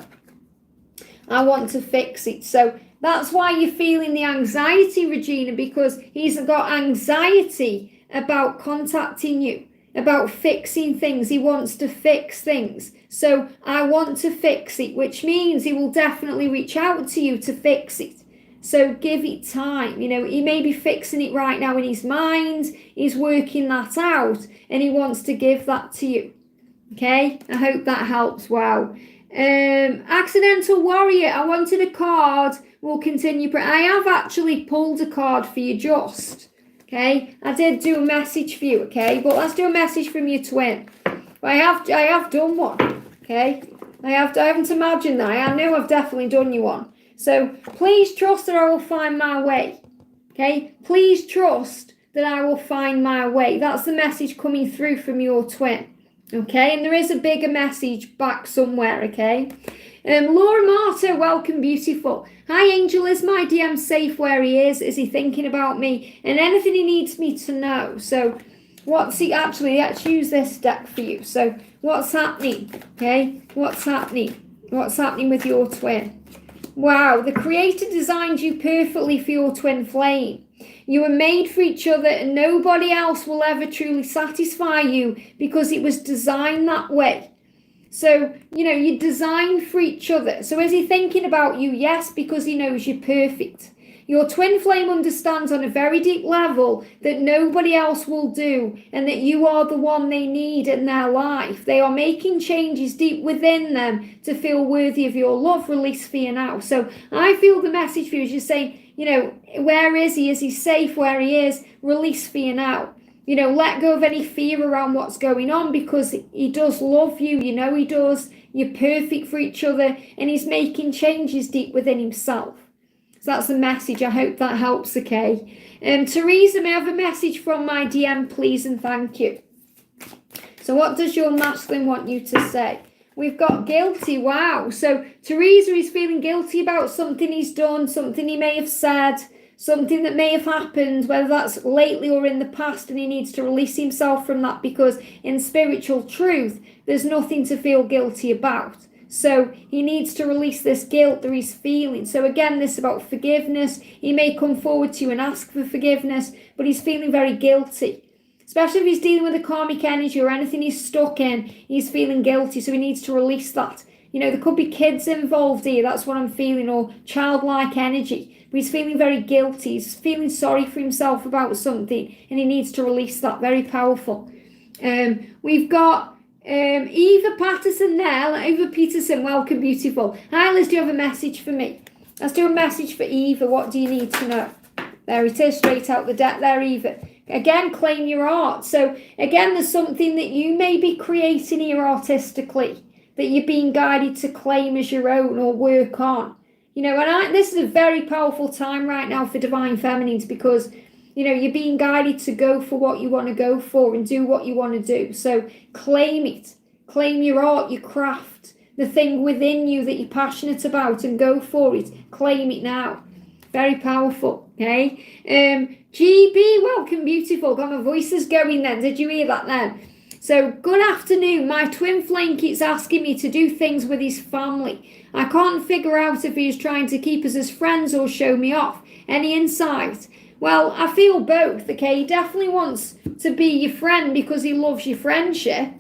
I want to fix it. So that's why you're feeling the anxiety, Regina, because he's got anxiety about contacting you, about fixing things. He wants to fix things. So I want to fix it, which means he will definitely reach out to you to fix it. So give it time. You know, he may be fixing it right now in his mind. He's working that out and he wants to give that to you. Okay, I hope that helps. Wow. Accidental Warrior, I wanted a card. We'll continue. I have actually pulled a card for you just. Okay, I did do a message for you, okay, but let's do a message from your twin. I have done one, okay. I haven't imagined that. I know I've definitely done you one. So please trust that I will find my way. Okay, please trust that I will find my way. That's the message coming through from your twin. Okay, and there is a bigger message back somewhere, okay? Laura Marta, welcome, beautiful. Hi, Angel, is my DM safe where he is? Is he thinking about me? And anything he needs me to know. So what's he actually, let's use this deck for you. So what's happening, okay? What's happening? What's happening with your twin? Wow, the Creator designed you perfectly for your twin flame. You were made for each other and nobody else will ever truly satisfy you because it was designed that way. So, you know, you're designed for each other. So is he thinking about you? Yes, because he knows you're perfect. Your twin flame understands on a very deep level that nobody else will do and that you are the one they need in their life. They are making changes deep within them to feel worthy of your love. Release fear now. So I feel the message for you is just saying, you know, where is he? Is he safe where he is? Release fear now. You know, let go of any fear around what's going on because he does love you. You know he does. You're perfect for each other and he's making changes deep within himself. So that's the message. I hope that helps, okay? Theresa, may I have a message from my DM, please, and thank you. So what does your masculine want you to say? We've got guilty. Wow. So Theresa is feeling guilty about something he's done, something he may have said, something that may have happened, whether that's lately or in the past, and he needs to release himself from that because in spiritual truth, there's nothing to feel guilty about. So he needs to release this guilt that he's feeling. So again, this is about forgiveness. He may come forward to you and ask for forgiveness, but he's feeling very guilty. Especially if he's dealing with a karmic energy or anything he's stuck in, he's feeling guilty, so he needs to release that. You know, there could be kids involved here, that's what I'm feeling, or childlike energy. But he's feeling very guilty, he's feeling sorry for himself about something, and he needs to release that. Very powerful. We've got Eva Patterson there. Eva Peterson, welcome, beautiful. Hi, Liz, do you have a message for me? Let's do a message for Eva. What do you need to know? There it is, straight out the deck there, Eva. Again, claim your art. So again, there's something that you may be creating here artistically that you're being guided to claim as your own or work on. You know, and this is a very powerful time right now for Divine Feminines, because, you know, you're being guided to go for what you want to go for and do what you want to do. So claim it. Claim your art, your craft, the thing within you that you're passionate about, and go for it. Claim it now. Very powerful, okay? GB, welcome, beautiful. Got my voices going then. Did you hear that then? So, good afternoon. My twin flame keeps asking me to do things with his family. I can't figure out if he's trying to keep us as friends or show me off. Any insight? Well, I feel both, okay? He definitely wants to be your friend because he loves your friendship,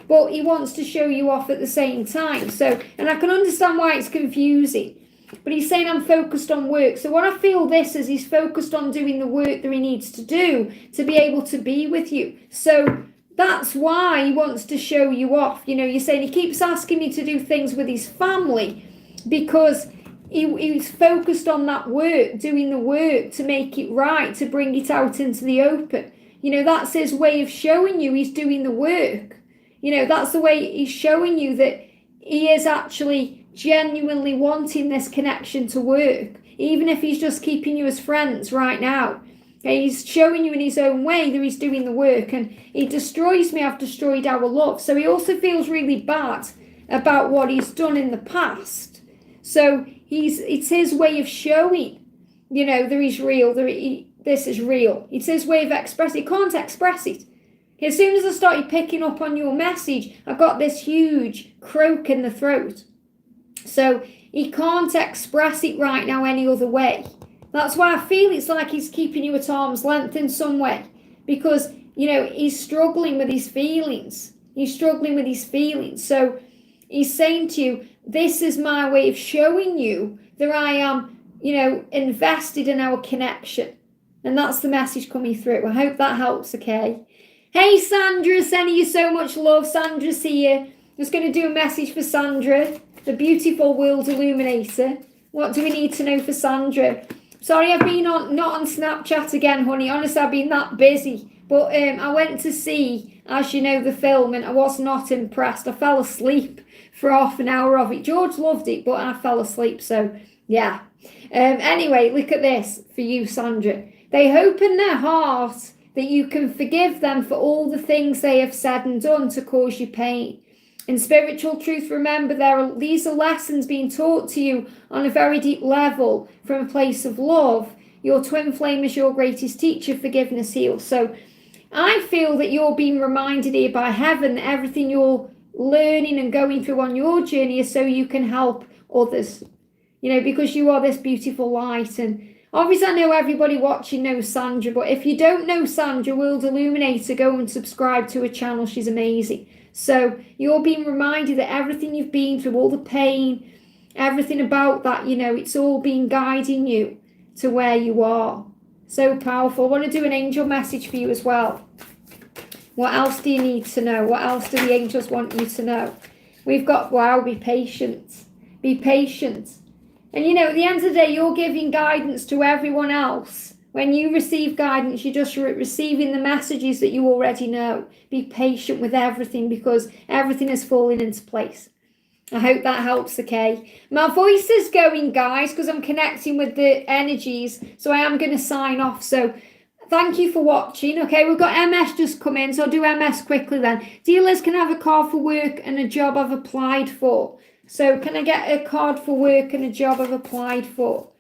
but he wants to show you off at the same time. So, and I can understand why it's confusing. But he's saying I'm focused on work. So what I feel this is he's focused on doing the work that he needs to do to be able to be with you. So that's why he wants to show you off. You know, you're saying he keeps asking me to do things with his family because he's focused on that work, doing the work to make it right, to bring it out into the open. You know, that's his way of showing you he's doing the work. You know, that's the way he's showing you that he is actually genuinely wanting this connection to work, even if he's just keeping you as friends right now. Okay, he's showing you in his own way that he's doing the work, and he destroys me, I've destroyed our love. So he also feels really bad about what he's done in the past. So it's his way of showing, you know, that he's real, this is real. It's his way of expressing. He can't express it. As soon as I started picking up on your message, I got this huge croak in the throat. So he can't express it right now any other way. That's why I feel it's like he's keeping you at arm's length in some way. Because, you know, he's struggling with his feelings. He's struggling with his feelings. So he's saying to you, this is my way of showing you that I am, you know, invested in our connection. And that's the message coming through. I hope that helps, okay? Hey, Sandra, sending you so much love. Sandra's here. Just going to do a message for Sandra, the beautiful world illuminator. What do we need to know for Sandra? Sorry, I've been not on Snapchat again, honey. Honestly, I've been that busy. But I went to see, as you know, the film, and I was not impressed. I fell asleep for half an hour of it. George loved it, but I fell asleep. So, yeah. Anyway, look at this for you, Sandra. They hope in their heart that you can forgive them for all the things they have said and done to cause you pain. In spiritual truth, remember these are lessons being taught to you on a very deep level from a place of love. Your twin flame is your greatest teacher. Forgiveness heals. So I feel that you're being reminded here by heaven that everything you're learning and going through on your journey is so you can help others. You know, because you are this beautiful light. And obviously I know everybody watching knows Sandra, but if you don't know Sandra, World Illuminator, go and subscribe to her channel. She's amazing. So you're being reminded that everything you've been through, all the pain, everything about that, you know, it's all been guiding you to where you are. So powerful. I want to do an angel message for you as well. What else do you need to know? What else do the angels want you to know? We've got, wow, be patient. Be patient. And, you know, at the end of the day, you're giving guidance to everyone else. When you receive guidance, you're just receiving the messages that you already know. Be patient with everything because everything is falling into place. I hope that helps, okay? My voice is going, guys, because I'm connecting with the energies. So I am going to sign off. So thank you for watching. Okay, we've got MS just come in. So I'll do MS quickly then. Dealers can have a card for work and a job I've applied for. So can I get a card for work and a job I've applied for?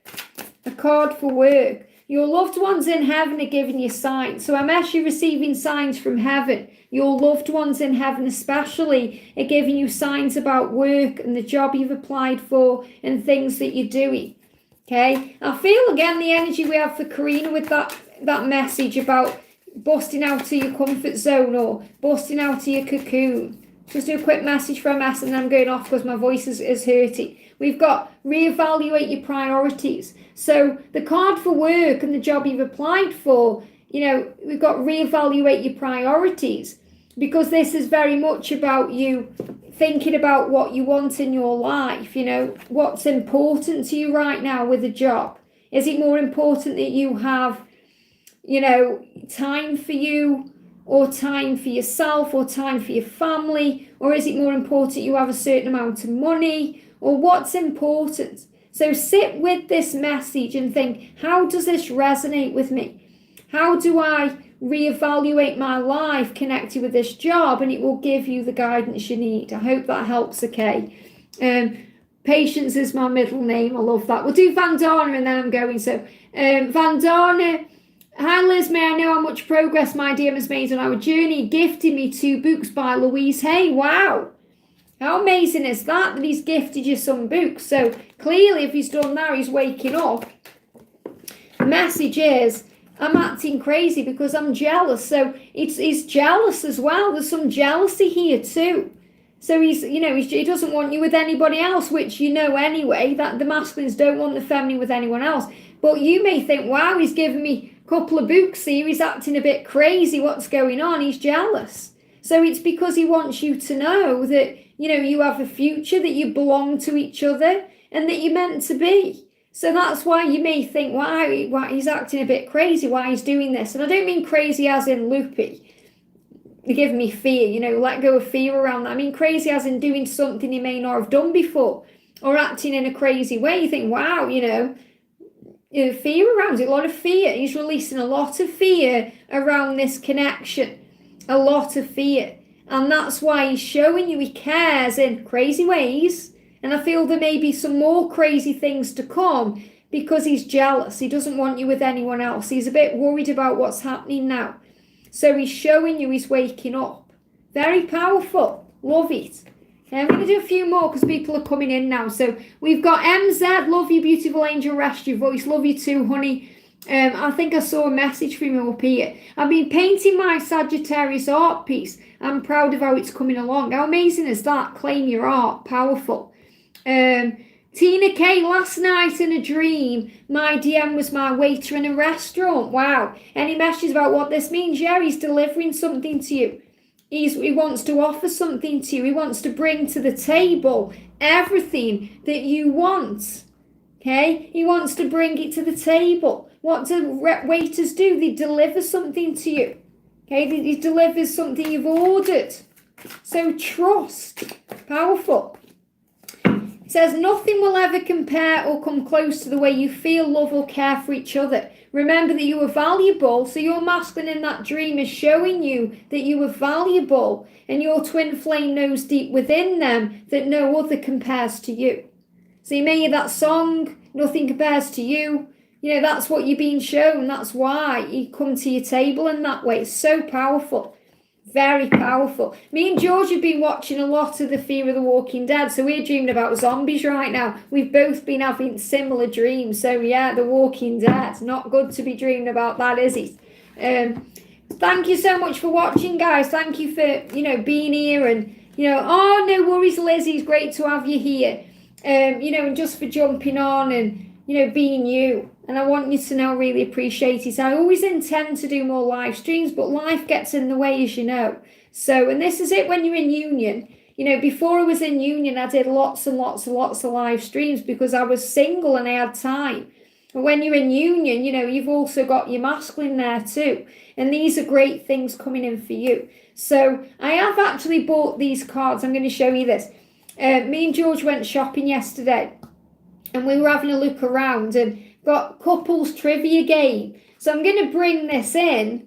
A card for work. Your loved ones in heaven are giving you signs. So unless you're receiving signs from heaven, your loved ones in heaven especially are giving you signs about work and the job you've applied for and things that you're doing. Okay, I feel again the energy we have for Karina with that message about busting out of your comfort zone or busting out of your cocoon. Just do a quick message for MS and then I'm going off because my voice is hurting. We've got reevaluate your priorities. So the card for work and the job you've applied for, we've got reevaluate your priorities, because this is very much about you thinking about what you want in your life. What's important to you right now with a job. Is it more important that you have, time for you, or time for yourself, or time for your family? Or is it more important you have a certain amount of money? Or what's important? So sit with this message and think, how does this resonate with me? How do I reevaluate my life connected with this job? And it will give you the guidance you need. I hope that helps, okay? Patience is my middle name. I love that. We'll do Vandana and then I'm going. So Vandana, hi Liz, may I know how much progress my DM has made on our journey? Gifted me 2 books by Louise Hay. Wow. How amazing is that he's gifted you some books? So clearly if he's done that, he's waking up. The message is, I'm acting crazy because I'm jealous. So he's jealous as well. There's some jealousy here too. So he doesn't want you with anybody else, which anyway, that the masculines don't want the feminine with anyone else. But you may think, wow, he's given me a couple of books here. He's acting a bit crazy. What's going on? He's jealous. So it's because he wants you to know that, you have a future, that you belong to each other and that you're meant to be. So that's why you may think, why he's acting a bit crazy, why he's doing this. And I don't mean crazy as in loopy. They give me fear, let go of fear around that. I mean crazy as in doing something he may not have done before or acting in a crazy way. You think, wow, fear around it, a lot of fear. He's releasing a lot of fear around this connection, a lot of fear. And that's why he's showing you he cares in crazy ways. And I feel there may be some more crazy things to come because he's jealous. He doesn't want you with anyone else. He's a bit worried about what's happening now. So he's showing you he's waking up. Very powerful. Love it. Okay, I'm going to do a few more because people are coming in now. So we've got MZ. Love you, beautiful angel. Rest your voice. Love you too, honey. I think I saw a message from you up here. I've been painting my Sagittarius art piece. I'm proud of how it's coming along. How amazing is that? Claim your art. Powerful. Tina K, last night in a dream, my DM was my waiter in a restaurant. Wow. Any messages about what this means? Yeah, he's delivering something to you. He wants to offer something to you. He wants to bring to the table everything that you want. Okay? He wants to bring it to the table. What do waiters do? They deliver something to you. Okay? He delivers something you've ordered. So trust. Powerful. It says, nothing will ever compare or come close to the way you feel, love or care for each other. Remember that you are valuable. So your masculine in that dream is showing you that you are valuable. And your twin flame knows deep within them that no other compares to you. So you may hear that song, nothing compares to you. That's what you're being shown. That's why you come to your table in that way. It's so powerful. Very powerful. Me and George have been watching a lot of the Fear of the Walking Dead. So we're dreaming about zombies right now. We've both been having similar dreams. So yeah, the Walking Dead. Not good to be dreaming about that, is it? Thank you so much for watching, guys. Thank you for, being here. And, oh, no worries, Lizzie. It's great to have you here. And just for jumping on and, being you. And I want you to know, really appreciate it. I always intend to do more live streams, but life gets in the way, as you know. So, and this is it when you're in union. Before I was in union, I did lots and lots and lots of live streams because I was single and I had time. But when you're in union, you've also got your masculine there too. And these are great things coming in for you. So I have actually bought these cards. I'm going to show you this. Me and George went shopping yesterday and we were having a look around and got couples trivia game. So I'm going to bring this in.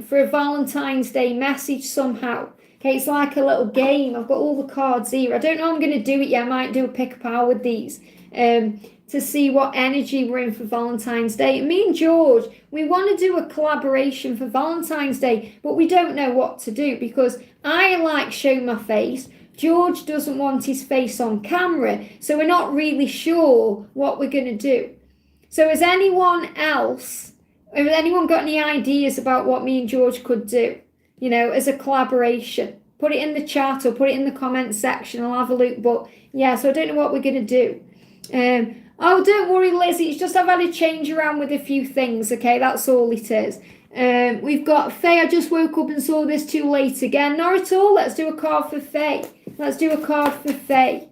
For a Valentine's Day message somehow. Okay, it's like a little game. I've got all the cards here. I don't know how I'm going to do it yet. I might do a pick a pile with these. to see what energy we're in for Valentine's Day. And me and George, we want to do a collaboration for Valentine's Day, but we don't know what to do because I like showing my face. George doesn't want his face on camera, so we're not really sure what we're going to do. So has anyone got any ideas about what me and George could do, as a collaboration? Put it in the chat or put it in the comments section. I'll have a look. But yeah, so I don't know what we're going to do. Oh, don't worry, Lizzie. It's just I've had to change around with a few things, okay? That's all it is. We've got Faye. I just woke up and saw this too late again. Not at all. Let's do a card for Faye. Let's do a card for Faye.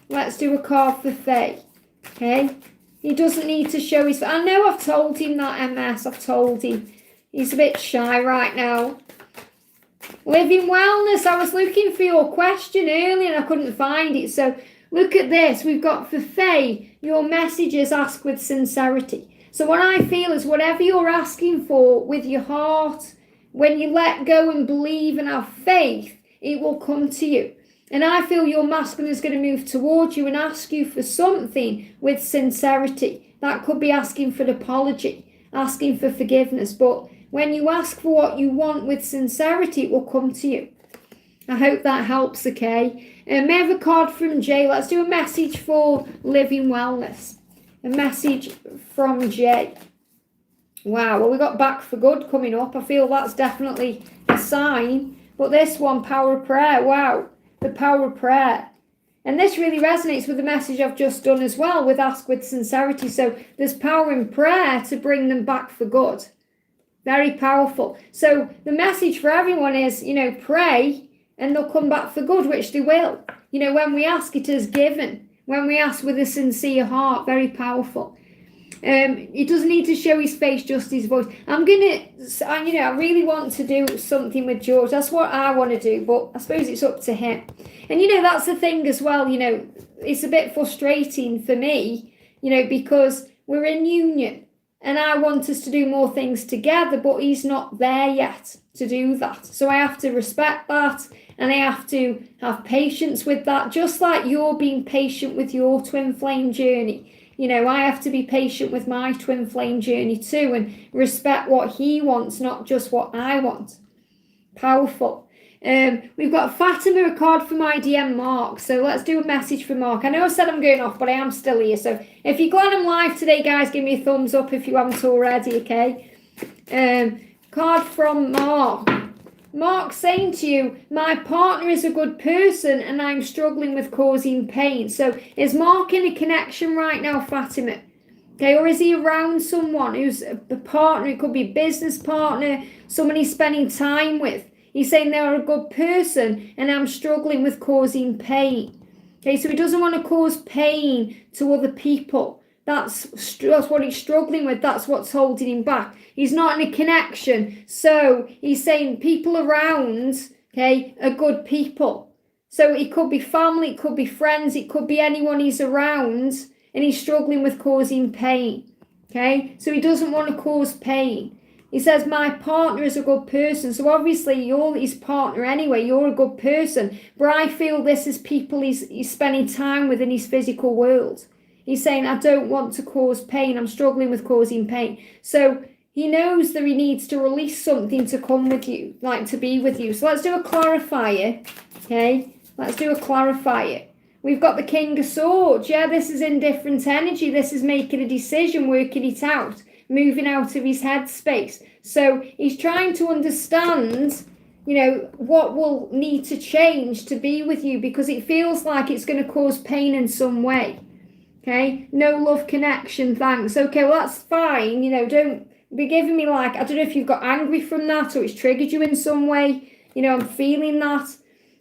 Let's do a card for Faye. Okay? He doesn't need to show his... I know I've told him that, MS. I've told him. He's a bit shy right now. Living Wellness. I was looking for your question earlier and I couldn't find it. So look at this. We've got for Faye, your messages ask with sincerity. So what I feel is whatever you're asking for with your heart, when you let go and believe and have faith, it will come to you. And I feel your masculine is going to move towards you and ask you for something with sincerity. That could be asking for an apology, asking for forgiveness. But when you ask for what you want with sincerity, it will come to you. I hope that helps, okay? May I have a card from Jay? Let's do a message for Living Wellness. A message from Jay. Wow, well, we got back for good coming up. I feel that's definitely a sign. But this one, power of prayer. Wow, the power of prayer. And this really resonates with the message I've just done as well, with ask with sincerity. So there's power in prayer to bring them back for good. Very powerful. So the message for everyone is, pray and they'll come back for good, which they will. When we ask, it is given. When we ask with a sincere heart, very powerful. He doesn't need to show his face, just his voice. I really want to do something with George. That's what I want to do, but I suppose it's up to him. And, that's the thing as well, it's a bit frustrating for me, because we're in union and I want us to do more things together, but he's not there yet to do that. So I have to respect that. And I have to have patience with that, just like you're being patient with your twin flame journey. I have to be patient with my twin flame journey too and respect what he wants, not just what I want. Powerful. We've got Fatima, a card from IDM Mark. So let's do a message for Mark. I know I said I'm going off, but I am still here. So if you're glad I'm live today, guys, give me a thumbs up if you haven't already, okay? Card from Mark. Mark saying to you, my partner is a good person and I'm struggling with causing pain. So is Mark in a connection right now, Fatima? Okay, or is he around someone who's a partner? It could be a business partner, someone he's spending time with. He's saying they're a good person and I'm struggling with causing pain. Okay, so he doesn't want to cause pain to other people. That's what he's struggling with. That's what's holding him back. He's not in a connection. So he's saying people around, okay, are good people. So it could be family, it could be friends, it could be anyone he's around, and he's struggling with causing pain. Okay, so he doesn't want to cause pain. He says, my partner is a good person. So obviously you're his partner anyway. You're a good person. But I feel this is people he's spending time with in his physical world. He's saying, I don't want to cause pain. I'm struggling with causing pain. So he knows that he needs to release something to come with you, like to be with you. So let's do a clarifier. Okay, let's do a clarifier. We've got the King of Swords. Yeah, this is in different energy. This is making a decision, working it out, moving out of his headspace. So he's trying to understand, what will need to change to be with you, because it feels like it's going to cause pain in some way. Okay, no love connection, thanks. Okay, well, that's fine. Don't be giving me I don't know if you've got angry from that or it's triggered you in some way. I'm feeling that.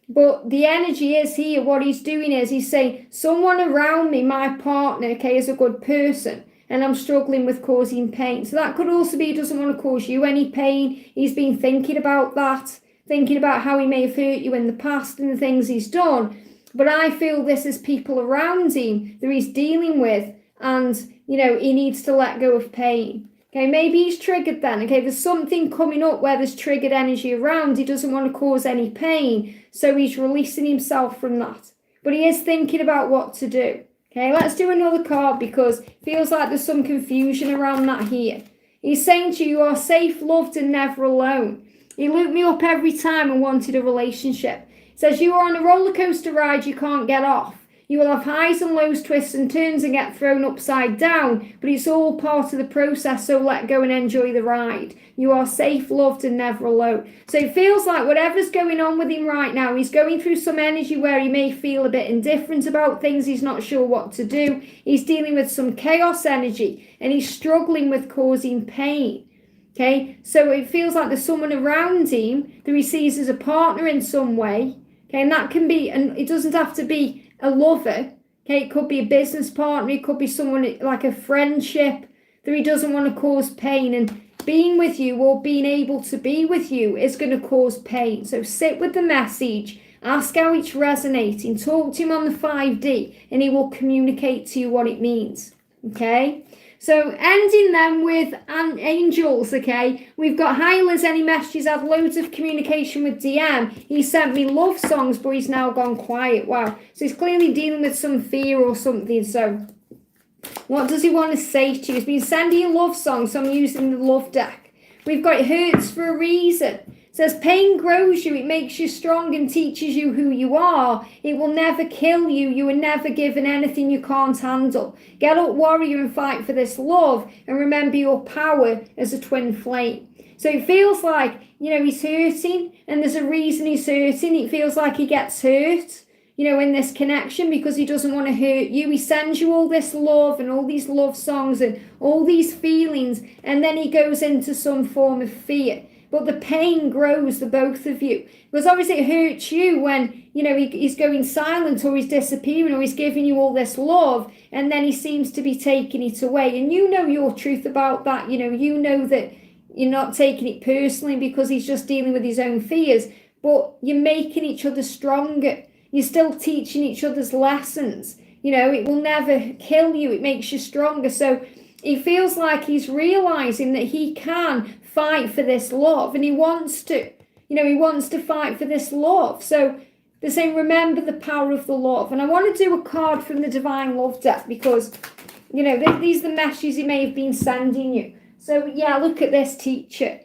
But the energy is here. What he's doing is he's saying, someone around me, my partner, okay, is a good person and I'm struggling with causing pain. So that could also be he doesn't want to cause you any pain. He's been thinking about that, thinking about how he may have hurt you in the past and the things he's done. But I feel this is people around him that he's dealing with and, he needs to let go of pain. Okay, maybe he's triggered then. Okay, there's something coming up where there's triggered energy around. He doesn't want to cause any pain, so he's releasing himself from that. But he is thinking about what to do. Okay, let's do another card because it feels like there's some confusion around that here. He's saying to you, you are safe, loved, and never alone. He looped me up every time and wanted a relationship. He says you are on a roller coaster ride you can't get off. You will have highs and lows, twists and turns and get thrown upside down, but it's all part of the process, so let go and enjoy the ride. You are safe, loved and never alone. So it feels like whatever's going on with him right now, he's going through some energy where he may feel a bit indifferent about things, he's not sure what to do. He's dealing with some chaos energy and he's struggling with causing pain. Okay, so it feels like there's someone around him that he sees as a partner in some way. Okay, and that can be, and it doesn't have to be a lover. Okay, it could be a business partner, it could be someone like a friendship that he doesn't want to cause pain, and being with you or being able to be with you is going to cause pain. So sit with the message, ask how it's resonating, talk to him on the 5D, and he will communicate to you what it means. Okay, so ending them with angels. Okay, we've got hi Liz, any messages? Had loads of communication with DM. He sent me love songs, but he's now gone quiet. Wow, so he's clearly dealing with some fear or something. So what does he want to say to you? He's been sending you love songs, so I'm using the love deck. We've got it hurts for a reason. It says pain grows you, it makes you strong and teaches you who you are. It will never kill you. You were never given anything you can't handle. Get up, warrior, and fight for this love, and remember your power as a twin flame. So it feels like, you know, he's hurting, and there's a reason he's hurting. It feels like he gets hurt, you know, in this connection because he doesn't want to hurt you. He sends you all this love and all these love songs and all these feelings, and then he goes into some form of fear. But the pain grows, the both of you. Because obviously it hurts you when, you know, he's going silent or he's disappearing or he's giving you all this love and then he seems to be taking it away. And you know your truth about that. You know that you're not taking it personally because he's just dealing with his own fears. But you're making each other stronger. You're still teaching each other's lessons. You know, it will never kill you. It makes you stronger. So it feels like he's realizing that he can fight for this love, and he wants to, he wants to fight for this love. So they're saying, remember the power of the love. And I want to do a card from the Divine Love deck because, these are the messages he may have been sending you. So yeah, look at this teacher.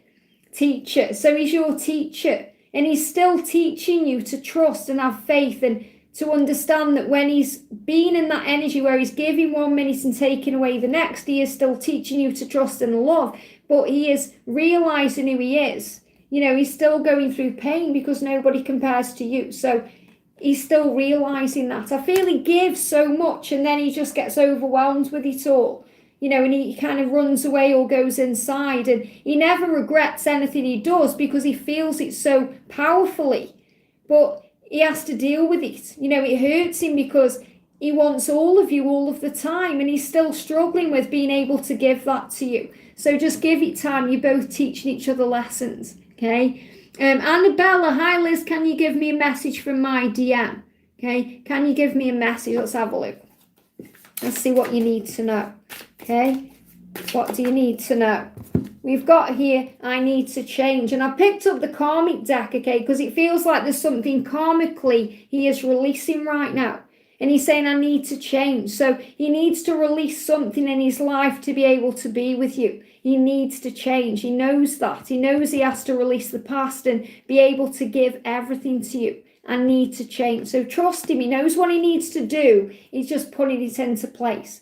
So he's your teacher, and he's still teaching you to trust and have faith and to understand that when he's been in that energy where he's giving 1 minute and taking away the next, he is still teaching you to trust and love. But he is realizing who he is. He's still going through pain because nobody compares to you. So he's still realizing that. I feel he gives so much and then he just gets overwhelmed with it all. And he kind of runs away or goes inside. And he never regrets anything he does because he feels it so powerfully. But he has to deal with it. It hurts him because he wants all of you all of the time. And he's still struggling with being able to give that to you. So just give it time. You're both teaching each other lessons, okay? Annabella, hi Liz, can you give me a message from my DM? Okay, can you give me a message? Let's have a look. Let's see what you need to know, okay? What do you need to know? We've got here, I need to change. And I picked up the karmic deck, okay, because it feels like there's something karmically he is releasing right now. And he's saying, I need to change. So he needs to release something in his life to be able to be with you. He needs to change. He knows that. He knows he has to release the past and be able to give everything to you. I need to change. So trust him. He knows what he needs to do. He's just putting it into place.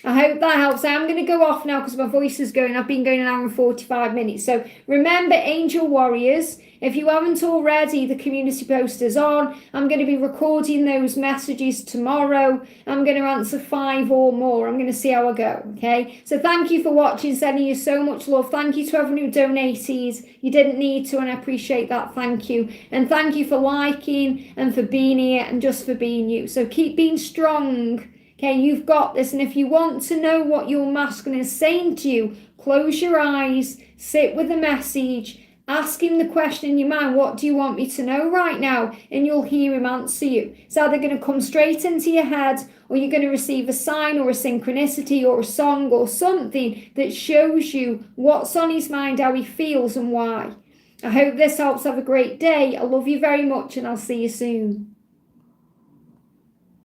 I hope that helps. I'm going to go off now because my voice is going. I've been going an hour and 45 minutes. So remember, Angel Warriors, if you haven't already, the community post is on. I'm going to be recording those messages tomorrow. I'm going to answer 5 or more. I'm going to see how I go, okay? So thank you for watching, sending you so much love. Thank you to everyone who donated. You didn't need to, and I appreciate that. Thank you. And thank you for liking and for being here and just for being you. So keep being strong. Okay, you've got this. And if you want to know what your masculine is saying to you, close your eyes, sit with the message, ask him the question in your mind, what do you want me to know right now? And you'll hear him answer you. It's either going to come straight into your head or you're going to receive a sign or a synchronicity or a song or something that shows you what's on his mind, how he feels and why. I hope this helps. Have a great day. I love you very much and I'll see you soon.